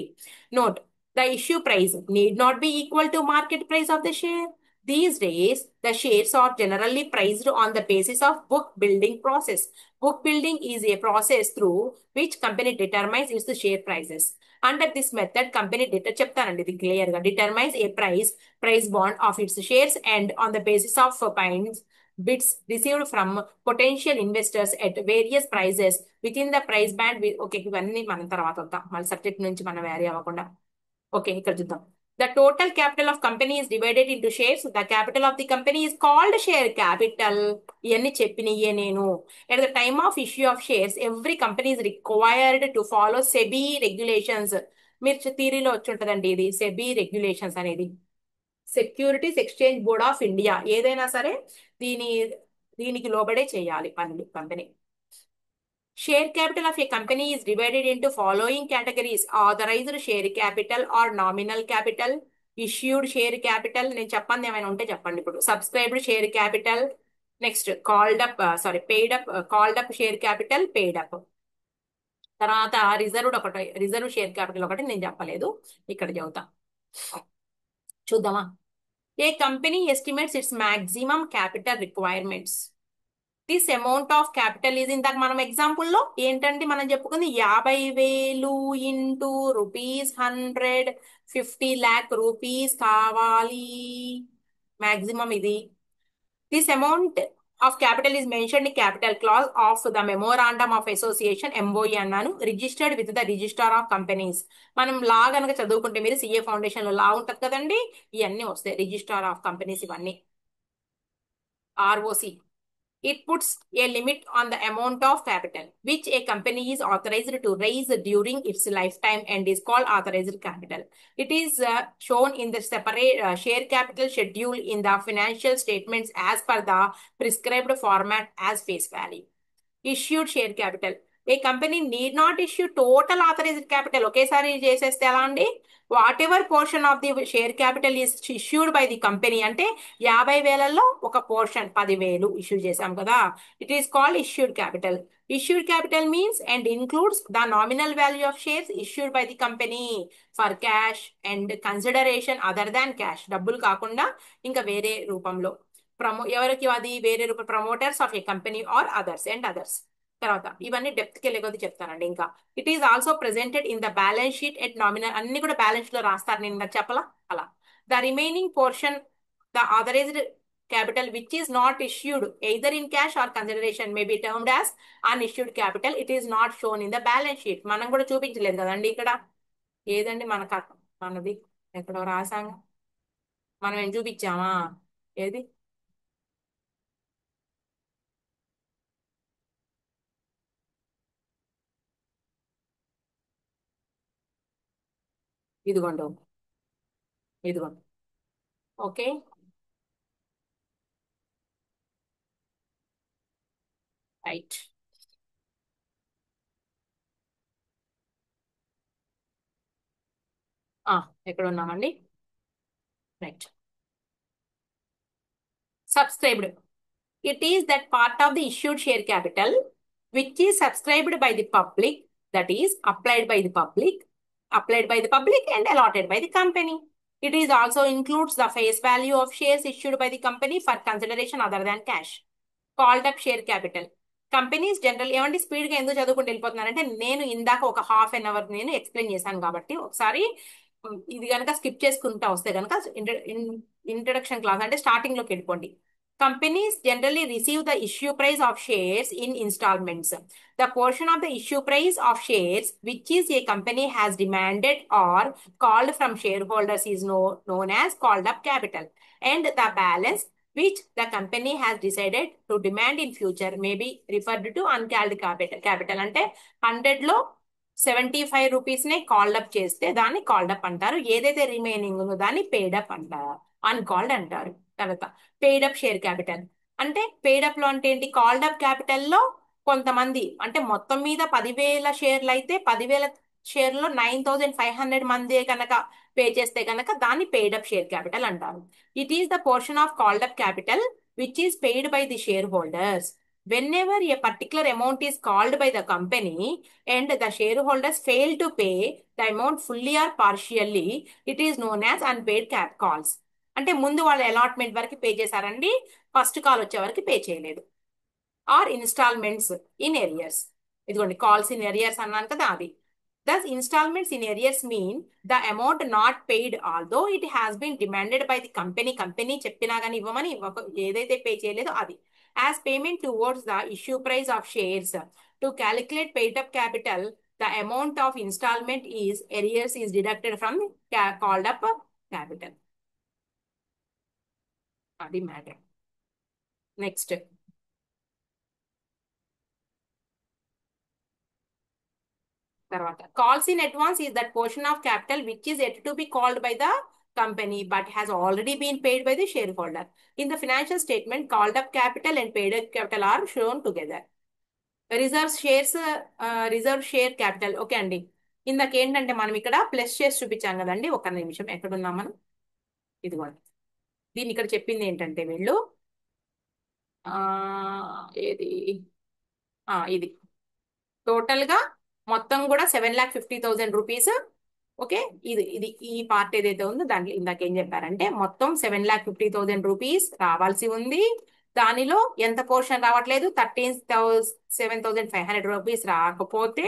Note, the issue price need not be equal to market price of the share. These days, the shares are generally priced on the basis of book building process. Book building is a process through which company determines its share prices. Under this method, company చెప్తానండి ఇది clear గా, determines a price bond of its shares and on the basis of bids received from potential investors at various prices within the price band. Okay, ఇవన్నీ మనం తర్వాత వద్దాం, మళ్ళీ subject నుంచి మనం వేరే అవ్వకుండా. ఓకే, ఇక్కడ చూద్దాం. The total capital of company is divided into shares. The capital of the company is called share capital. ఇవన్నీ చెప్పినయే నేను. At the time of issue of shares, every company is required to follow SEBI regulations. మీరు థియరీలో వచ్చి ఉంటుందండి ఇది SEBI regulations అనేది. Securities exchange board of India, ఏదైనా సరే దీని దీనికి లోబడే చేయాలి పనులు company. Share capital of a company is divided into following categories: authorized share capital or nominal capital, issued share capital, నేను చెప్పండి ఏమైనా ఉంటే చెప్పండి ఇప్పుడు. Subscribed share capital, next called up share capital, paid up. తర్వాత రిజర్వ్ షేర్ క్యాపిటల్ ఒకటి నేను చెప్పలేదు, ఇక్కడ చెబుతా. చూద్దామా? A company estimates its maximum capital requirements. This amount of capital is, ఇందాక మనం ఎగ్జాంపుల్లో ఏంటంటే మనం చెప్పుకుంది 50,000 ఇంటూ ₹100, 50 lakh రూపీస్ కావాలి మ్యాక్సిమం ఇది. This amount of capital is mention in capital clause of the memorandum of association MOE అన్నాను, registered with the registrar of companies. మనం లా గనక చదువుకుంటే మీరు సిఏ ఫౌండేషన్ లో లా ఉంటది కదండి, ఇవన్నీ వస్తాయి, రిజిస్టార్ ఆఫ్ కంపెనీస్ ఇవన్నీ. ROC. It puts a limit on the amount of capital which a company is authorized to raise during its lifetime and is called authorized capital. It is shown in the separate share capital schedule in the financial statements as per the prescribed format as face value. Issued share capital. A company need not issue total authorized capital. ఒకేసారి చేసేస్తే ఎలా అండి? Whatever portion of the share capital is issued by the company, అంటే 50,000లో ఒక portion 10,000 issue చేశాం కదా, it is called issued capital. Issued capital means and includes the nominal value of shares issued by the company for cash and consideration other than cash. డబ్బులు కాకుండా ఇంకా వేరే రూపంలో. ఎవరికి అది వేరే రూపం? Promoters of a company or others and others. తర్వాత ఇవన్నీ డెప్త్కి వెళ్ళే కొద్ది చెప్తానండి. ఇంకా it is also presented in the balance sheet at nominal. అన్ని కూడా బ్యాలెన్స్ లో రాస్తారు, నేను ఇందాక చెప్పలా అలా. The remaining portion the authorised capital which is not issued either in cash or consideration may be termed as unissued capital. It is not shown in the balance sheet. మనం కూడా చూపించలేదు కదండి ఇక్కడ. ఏదండి మనది ఎక్కడో రాసాంగా, మనం ఏం చూపించామా? ఏది? ఇదిగోండి, ఇదిగోండి. ఓకే. రైట్. ఎక్కడ ఉన్నామండి? Right. Subscribed. It is that part of the issued share capital which is subscribed by the public, that is applied by the public and allotted by the company. It is also includes the face value of shares issued by the company for consideration other than cash. Called up share capital. Companies general ఏమంటే speed గా ఎందుకు చదువుకుంటూ వెళ్ళిపోతున్నారంటే, నేను ఇందాక ఒక half an hour నేను explain చేశాను కాబట్టి ఒకసారి ఇది కనుక స్కిప్ చేసుకుంటా వస్తే కనుక ఇంట్రడక్షన్ క్లాస్ అంటే స్టార్టింగ్ లోకి వెళ్ళిపోండి. Companies generally receive the issue price of shares in installments. The portion of the issue price of shares which is a company has demanded or called from shareholders is known as called up capital. And the balance which the company has decided to demand in future may be referred to uncalled capital. Capital అంటే 100లో 75 rupees నే called up చేస్తే దాన్ని called up అంటారు. ఏదైతే remaining ఉందో దాన్ని పేడ్ up అంటారు, uncalled అంటారు. తర్వాత పెయిడ్ అప్ షేర్ క్యాపిటల్ అంటే పెయిడ్ అప్ లో అంటే ఏంటి? కాల్డ్ అప్ క్యాపిటల్ లో కొంతమంది అంటే మొత్తం మీద 10,000 షేర్లు అయితే 10,000 షేర్లో 9,500 మంది కనుక పే చేస్తే కనుక దాన్ని పెయిడ్ అప్ షేర్ క్యాపిటల్ అంటారు. It is the portion of called up capital which is paid by the share holders whenever a particular amount is called by the company and the shareholders fail to pay the amount fully or partially, it is known as unpaid cap calls. అంటే ముందు వాళ్ళు allotment వరకు pay చేశారండి, first call వచ్చే వరకు pay చేయలేదు. Or installments in arrears. ఇదిగోండి calls in arrears అన్నాను కదా అది. Thus, installments in arrears mean the amount not paid although it has been demanded by the company. Company చెప్పినా కానీ ఇవ్వమని ఏదైతే పే చేయలేదో అది. As payment towards the issue price of shares. To calculate paid up capital, the amount of installment is arrears is deducted from called up capital. అది matter. Next తర్వాత calls in advance is that portion of capital which is at to be called by the company but has already been paid by the shareholder. In the financial statement, called up capital and paid up capital are shown together. Reserve shares, reserve share capital. Okay అండి, ఇందాక ఏంటంటే మనం ఇక్కడ plus shares చూపించాం కదండి. ఒక నిమిషం, ఎక్కడున్నాం మనం? ఇదిగోండి, దీన్ని ఇక్కడ చెప్పింది ఏంటంటే వీళ్ళు ఏది ఇది టోటల్ గా మొత్తం కూడా 7,50,000 రూపీస్. ఓకే, ఇది ఇది ఈ పార్ట్ ఏదైతే ఉందో దాంట్లో ఇందాక ఏం చెప్పారంటే మొత్తం 7,50,000 రూపీస్ రావాల్సి ఉంది. దానిలో ఎంత పోర్షన్ రావట్లేదు? 7,500 రూపీస్ రాకపోతే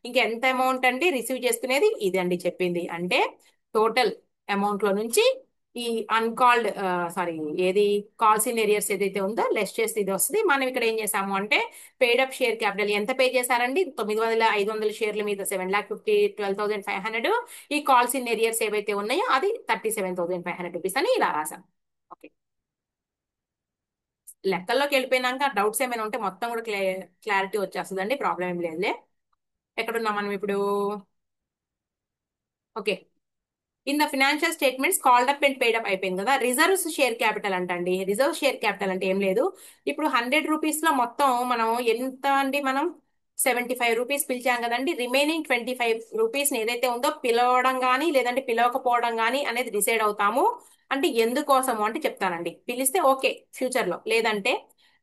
ఇంకెంత అమౌంట్ అండి రిసీవ్ చేసుకునేది? ఇది అండి చెప్పింది. అంటే టోటల్ అమౌంట్ లో నుంచి ఈ అన్కాల్డ్ సారీ ఏది కాల్స్ ఇన్ ఏరియర్స్ ఏదైతే ఉందో లెస్ చేస్తే ఇది వస్తుంది. మనం ఇక్కడ ఏం చేసాము అంటే పేడ్ అప్ షేర్ క్యాపిటల్ ఎంత పే చేశారండి, 900 500 షేర్ల మీద 7,50,12,500. ఈ కాల్స్ ఇన్ ఏరియర్స్ ఏవైతే ఉన్నాయో అది 37,500 రూపీస్ అని ఇలా రాసాం. ఓకే, లెక్కల్లోకి వెళ్ళిపోయినాక డౌట్స్ ఏమైనా ఉంటే మొత్తం కూడా క్లారిటీ వచ్చేస్తుందండి, ప్రాబ్లం ఏం లేదులే. ఎక్కడున్నాం మనం ఇప్పుడు? Okay, in the financial statements called up and paid up అయిపోయింది కదా. రిజర్వ్స్ షేర్ క్యాపిటల్ అంటండి. రిజర్వ్ షేర్ క్యాపిటల్ అంటే ఏం లేదు, ఇప్పుడు 100 రూపీస్ లో మొత్తం మనం ఎంత అండి, మనం 75 రూపీస్ పిలిచాం కదండి. రిమైనింగ్ 25 రూపీస్ ఏదైతే ఉందో పిలవడం కానీ లేదంటే పిలవకపోవడం కానీ అనేది డిసైడ్ అవుతాము. అంటే ఎందుకోసము అంటే చెప్తానండి. పిలిస్తే ఓకే ఫ్యూచర్ లో, లేదంటే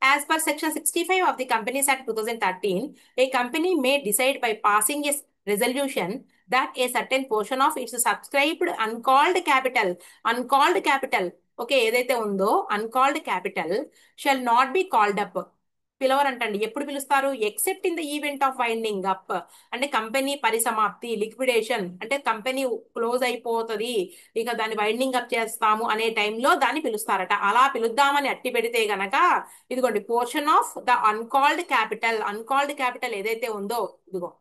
as per section 65 of the companies act 2013, a company May decide by passing a resolution that a certain portion of its subscribed uncalled capital, okay, ఏదైతే ఉందో uncalled capital shall not be called up, పిలవరంటండి. ఎప్పుడు పిలుస్తారు? Except in the event of winding up, అంటే company పరిసమాప్తి, liquidation, అంటే company close అయిపోతుంది, ఇక దాన్ని వైండింగ్ అప్ చేస్తాము అనే టైంలో దాన్ని పిలుస్తారట. అలా పిలుద్దామని అట్టి పెడితే గనక ఇదిగోండి portion of the uncalled capital ఏదైతే ఉందో, ఇదిగో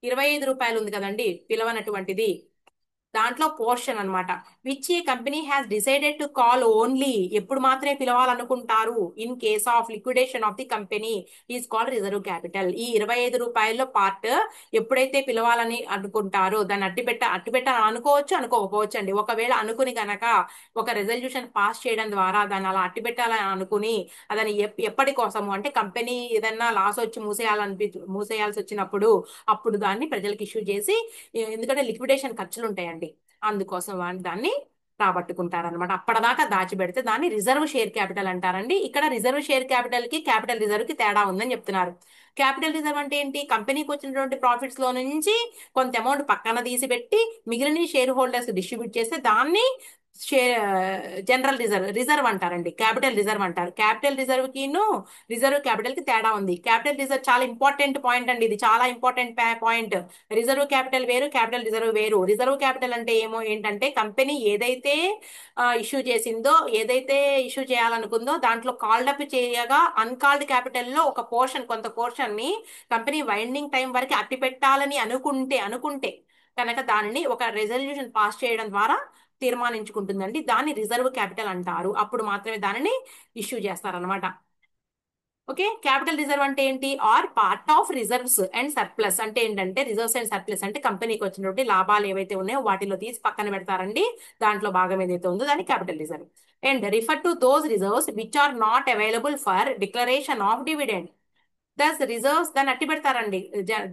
25 రూపాయలు ఉంది కదండి పిలవనటువంటిది, దాంట్లో పోర్షన్ అన్నమాట. Which a company has decided to call only, ఎప్పుడు మాత్రమే పిలవాలనుకుంటారు, in case of liquidation of the company is called reserve capital. ఈ 25 రూపాయల్లో పార్ట్ ఎప్పుడైతే పిలవాలని అనుకుంటారో దాన్ని అట్టిపెట్ట అనుకోవచ్చు, అనుకోకపోవచ్చు అండి. ఒకవేళ అనుకుని గనక ఒక రెజల్యూషన్ పాస్ చేయడం ద్వారా దాన్ని అలా అట్టిపెట్టాలని అనుకుని అదని ఎప్పటి కోసము అంటే కంపెనీ ఏదన్నా లాస్ వచ్చి మూసేయాల్సి వచ్చినప్పుడు అప్పుడు దాన్ని ప్రజలకు ఇష్యూ చేసి, ఎందుకంటే లిక్విడేషన్ ఖర్చులు ఉంటాయండి, అందుకోసం దాన్ని రాబట్టుకుంటారనమాట. అప్పటిదాకా దాచిపెడితే దాన్ని రిజర్వ్ షేర్ క్యాపిటల్ అంటారండి. ఇక్కడ రిజర్వ్ షేర్ క్యాపిటల్ కి క్యాపిటల్ రిజర్వ్ కి తేడా ఉందని చెప్తున్నారు. క్యాపిటల్ రిజర్వ్ అంటే ఏంటి? కంపెనీకి వచ్చినటువంటి ప్రాఫిట్స్ లో నుంచి కొంత అమౌంట్ పక్కన తీసి పెట్టి మిగిలిన షేర్ హోల్డర్స్ డిస్ట్రిబ్యూట్ చేస్తే దాన్ని షేర్ జనరల్ రిజర్వ్ అంటారండి, క్యాపిటల్ రిజర్వ్ అంటారు. క్యాపిటల్ రిజర్వ్ కిను రిజర్వ్ క్యాపిటల్ కి తేడా ఉంది. క్యాపిటల్ రిజర్వ్ చాలా ఇంపార్టెంట్ పాయింట్ అండి, ఇది చాలా ఇంపార్టెంట్ పాయింట్. రిజర్వ్ క్యాపిటల్ వేరు, క్యాపిటల్ రిజర్వ్ వేరు. రిజర్వ్ క్యాపిటల్ అంటే ఏంటంటే కంపెనీ ఏదైతే ఇష్యూ చేసిందో, ఏదైతే ఇష్యూ చేయాలనుకుందో దాంట్లో కాల్డ్ అప్ చేయగా అన్కాల్డ్ క్యాపిటల్ లో ఒక కొంత పోర్షన్ ని కంపెనీ వైండింగ్ టైం వరకు అట్టి పెట్టాలని అనుకుంటే కనుక దానిని ఒక రెజల్యూషన్ పాస్ చేయడం ద్వారా తీర్మానించుకుంటుందండి. దాన్ని రిజర్వ్ క్యాపిటల్ అంటారు. అప్పుడు మాత్రమే దానిని ఇష్యూ చేస్తారనమాట. ఓకే, క్యాపిటల్ రిజర్వ్ అంటే ఏంటి? Or part of reserves and surplus. అంటే ఏంటంటే రిజర్వ్స్ అండ్ సర్ప్లస్ అంటే కంపెనీకి వచ్చినటువంటి లాభాలు ఏవైతే ఉన్నాయో వాటిలో తీసి పక్కన పెడతారండి. దాంట్లో భాగం ఏదైతే ఉందో దాన్ని capital reserve. And refer to those reserves which are not available for declaration of dividend. Thus reserves దాన్ని అట్టి పెడతారండి.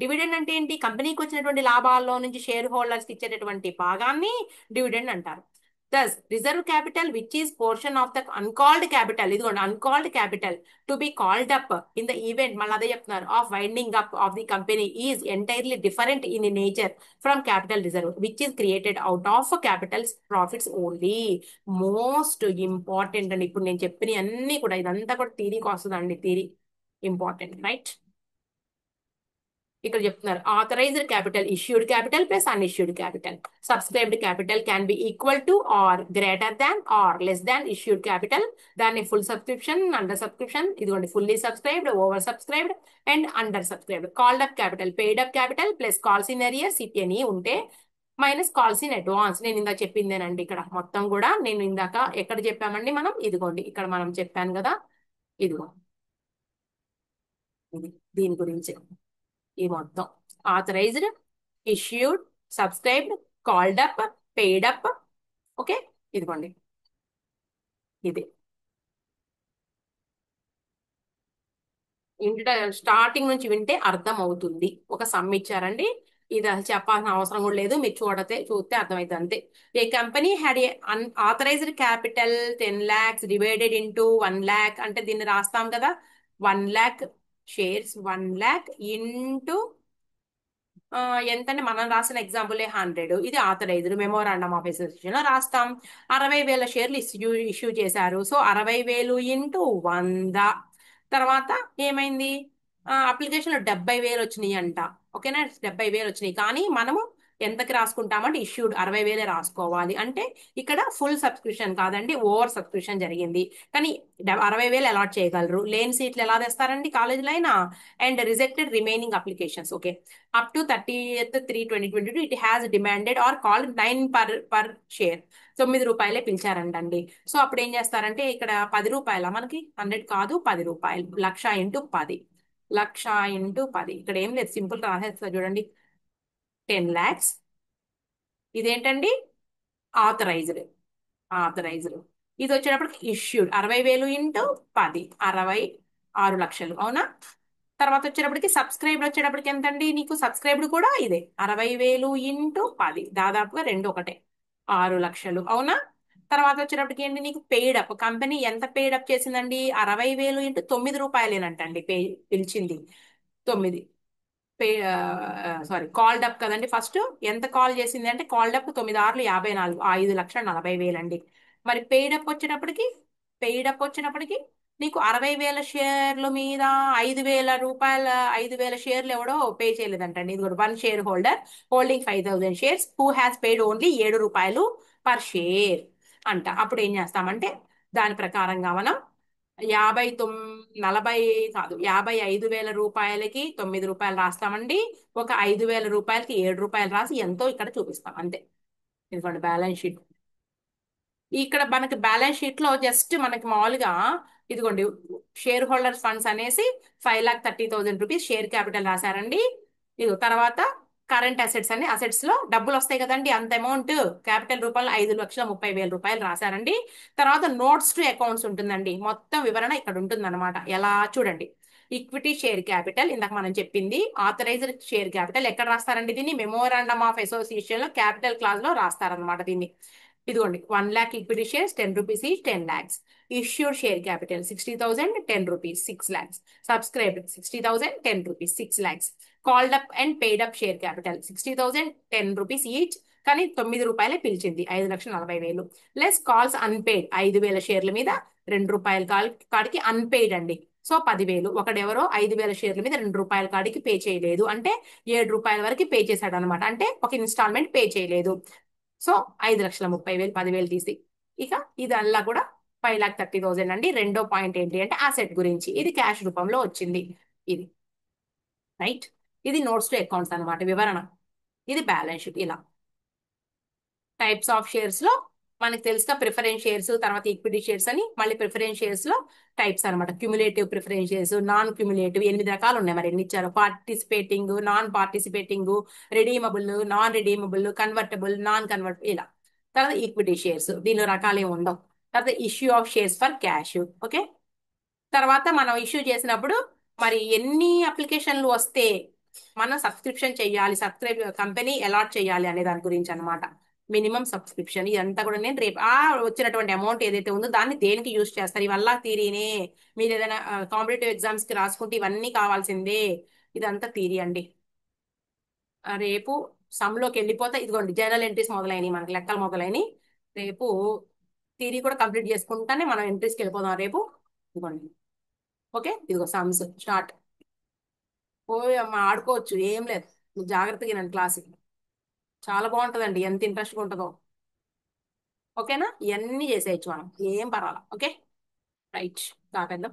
డివిడెండ్ అంటే ఏంటి? కంపెనీకి వచ్చినటువంటి లాభాల్లో నుంచి షేర్ హోల్డర్స్ కి ఇచ్చేటటువంటి భాగాన్ని డివిడెండ్ అంటారు. Thus reserve capital which is portion of the uncalled capital, ఇదిగోండి uncalled capital to be called up in the event, మళ్ళీ అదే చెప్తున్నారు, of winding up of the company is entirely different in nature from capital reserve which is created out of capital profits only. Most important అండి. ఇప్పుడు నేను చెప్పిన అన్ని కూడా ఇదంతా కూడా థీరీకి వస్తుందండి, థీరీ ఇంపార్టెంట్, రైట్? ఇక్కడ చెప్తున్నారు authorised capital, issued capital plus unissued capital. Subscribed capital can be equal to or greater than or less than issued capital. దాన్ని ఫుల్ సబ్స్క్రిప్షన్, అండర్ సబ్స్క్రిప్షన్, ఇదిగోండి fully subscribed, over subscribed and under subscribed. Called up capital, paid up capital plus calls in arrears సిపిఎని ఉంటే minus calls in advance. నేను ఇందాక చెప్పిందేనండి, ఇక్కడ మొత్తం కూడా నేను ఇందాక ఎక్కడ చెప్పామండి మనం, ఇదిగోండి ఇక్కడ మనం చెప్పాను కదా, ఇదిగో ఇది దీని గురించి ఈ మొత్తం authorised, issued, subscribed, called up, paid up. Okay, ఇదిగోండి ఇది ఇంటి స్టార్టింగ్ నుంచి వింటే అర్థం అవుతుంది. ఒక సమ్ ఇచ్చారండి, ఇది అసలు చెప్పాల్సిన అవసరం కూడా లేదు, మీరు చూస్తే అర్థమైంది అంతే. A company had a authorised capital 10 lakhs divided into 1 lakh, అంటే దీన్ని రాస్తాం కదా, 1 lakh షేర్స్, 1 lakh ఇంటూ ఎంతంటే మనం రాసిన ఎగ్జాంపుల్ 100, ఇది ఆథరైజ్డ్ మెమోరాండమ్ ఆఫ్ అసోసియేషన్ లో రాస్తాం. 60,000 షేర్లు ఇష్యూ చేశారు, సో 60,000 ఇంటూ 100. తర్వాత ఏమైంది? అప్లికేషన్ లో 70,000 వచ్చినాయి అంట. ఓకేనా, 70,000 వచ్చినాయి, కానీ మనము ఎంతకి రాసుకుంటామంటే ఇష్యూడ్ 60,000 రాసుకోవాలి. అంటే ఇక్కడ ఫుల్ సబ్స్క్రిప్షన్ కాదండి, ఓవర్ సబ్స్క్రిప్షన్ జరిగింది. కానీ 60,000 అలాట్ చేయగలరు. లేని సీట్లు ఎలా తెస్తారండి కాలేజీలో అయినా. And rejected remaining applications. Okay, up to 30th 3/2022 it has demanded or called 9 per share. ₹9 పిలిచారంటండి. సో అప్పుడు ఏం చేస్తారంటే ఇక్కడ ₹10 మనకి 100 కాదు, ₹10. 1,00,000 × 10. 1,00,000 × 10 ఇక్కడ ఏం లేదు, సింపుల్ రాసేస్తా చూడండి. 10 lakhs. ఇదేంటండి, ఆథరైజ్డ్. ఆథరైజ్డ్. ఇది వచ్చేటప్పటికి ఇష్యూడ్ 60,000 × 10, 66 లక్షలు, అవునా. తర్వాత వచ్చేటప్పటికి సబ్స్క్రైబ్డ్ వచ్చేటప్పటికి ఎంతండి, నీకు సబ్స్క్రైబ్డ్ కూడా ఇదే 60,000 × 10, దాదాపుగా రెండు ఒకటే, 6 లక్షలు, అవునా. తర్వాత వచ్చేటప్పటికి ఏంటి, నీకు పెయిడ్ అప్, కంపెనీ ఎంత పెయిడ్ అప్ చేసిందండి, 60,000 × ₹9 పే పిలిచింది. 9 పే సారీ కాల్డ్ అప్ కదండి. ఫస్ట్ ఎంత కాల్ చేసింది అంటే, కాల్డ్ అప్ 9 6 54, 5,40,000 అండి. మరి పెయిడ్ అప్ వచ్చేటప్పటికి నీకు 60,000 షేర్ల మీద ₹5,000, 5,000 షేర్లు ఎవడో పే చేయలేదంటండి. ఇది కూడా 1 share holder holding 5,000 shares who has paid only ₹7 per share అంట. అప్పుడు ఏం చేస్తామంటే దాని ప్రకారంగా మనం 55,000 కాదు, 55,000 రూపాయలకి ₹9 రాస్తామండి. ఒక ₹5,000కి ₹7 రాసి ఎంతో ఇక్కడ చూపిస్తాం అంతే. ఇదిగోండి బ్యాలెన్స్ షీట్. ఇక్కడ మనకి బ్యాలెన్స్ షీట్ లో జస్ట్ మనకి మామూలుగా ఇదిగోండి షేర్ హోల్డర్స్ ఫండ్స్ అనేసి ₹5,30,000 షేర్ క్యాపిటల్ రాశారండి. ఇది తర్వాత కరెంట్ అసెట్స్ అని అసెట్స్ లో డబ్బులు వస్తాయి కదండి, అంత అమౌంట్ క్యాపిటల్ రూపంలో ₹5,30,000 రాశారండి. తర్వాత నోట్స్ టు అకౌంట్స్ ఉంటుందండి, మొత్తం వివరణ ఇక్కడ ఉంటుందన్నమాట. ఎలా చూడండి, ఈక్విటీ షేర్ క్యాపిటల్ ఇందాక మనం చెప్పింది. ఆథరైజ్డ్ షేర్ క్యాపిటల్ ఎక్కడ రాస్తారండి, దీన్ని మెమోరాండమ్ ఆఫ్ అసోసియేషన్ లో క్యాపిటల్ క్లాజ్ లో రాస్తారనమాట దీన్ని. ఇదిగోండి 1 lakh equity shares ₹10 each, 10 lakhs. Issued share capital 60,000, ₹10, 6 lakhs. Subscribed 60,000, ₹10, 6 lakhs. Called up and paid up share capital 60,000, ₹10 each. కానీ ₹9 పిలిచింది, 5,40,000. లెస్ కాల్స్ అన్పెయిడ్, 5,000 షేర్ల మీద ₹2 కాడికి అన్పెయిడ్ అండి. సో 10,000. ఒకడెవరో 5,000 షేర్ల మీద ₹2 కాడికి పే చేయలేదు అంటే ₹7 వరకు పే చేశాడు అనమాట. అంటే ఒక ఇన్స్టాల్మెంట్ పే చేయలేదు. సో 5,30,000, 10,000 తీసి ఇక ఇదల్లా కూడా 5,30,000 అండి. రెండో పాయింట్ ఏంటి అంటే అసెట్ గురించి, ఇది క్యాష్ రూపంలో వచ్చింది. ఇది రైట్. ఇది నోట్స్ టు అకౌంట్స్ అనమాట, వివరణ. ఇది బ్యాలెన్స్ షీట్. ఇలా టైప్స్ ఆఫ్ షేర్స్ లో మనకి తెలుసుగా ప్రిఫరెన్స్ షేర్స్, తర్వాత ఈక్విటీ షేర్స్ అని, మళ్ళీ ప్రిఫరెన్స్ షేర్స్ లో టైప్స్ అనమాట. Cumulative preference shares, non cumulative, 8 రకాలు ఉన్నాయి. మరి ఎన్ని ఇచ్చారు, participating, non participating, redeemable, non redeemable, convertible, non convertible, ఇలా. తర్వాత ఈక్విటీ షేర్స్, దీనిలో రకాలు ఏమి ఉండవు. తర్వాత issue of shares for cash. Okay, తర్వాత మనం ఇష్యూ చేసినప్పుడు మరి ఎన్ని అప్లికేషన్లు వస్తే మనం సబ్స్క్రిప్షన్ చేయాలి, సబ్స్క్రైబ్ కంపెనీ అలాట్ చేయాలి అనే దాని గురించి అన్నమాట. మినిమం సబ్స్క్రిప్షన్ ఇదంతా కూడా నేను రేపు వచ్చినటువంటి అమౌంట్ ఏదైతే ఉందో దాన్ని దేనికి యూజ్ చేస్తారు, ఇవల్లా థీరీనే. మీరు ఏదైనా కాంపిటేటివ్ ఎగ్జామ్స్ కి రాసుకుంటే ఇవన్నీ కావాల్సిందే. ఇదంతా థీరీ అండి. రేపు సమ్లోకి వెళ్ళిపోతే ఇదిగోండి జనరల్ ఎంట్రీస్ మొదలైనవి, మనకి లెక్కలు మొదలైనవి. రేపు థీరీ కూడా కంప్లీట్ చేసుకుంటానే మనం ఎంట్రీస్కి వెళ్ళిపోదాం రేపు. ఇదిగోండి. ఓకే, ఇదిగో సమ్స్ స్టార్ట్. పోయి అమ్మ ఆడుకోవచ్చు, ఏం లేదు. మీరు జాగ్రత్తగా వినండి క్లాస్, చాలా బాగుంటుందండి, ఎంత ఇంట్రెస్ట్గా ఉంటుందో. ఓకేనా, ఇవన్నీ చేసేయచ్చు మనం, ఏం పర్వాలా. Okay right, కాపేద్దాం.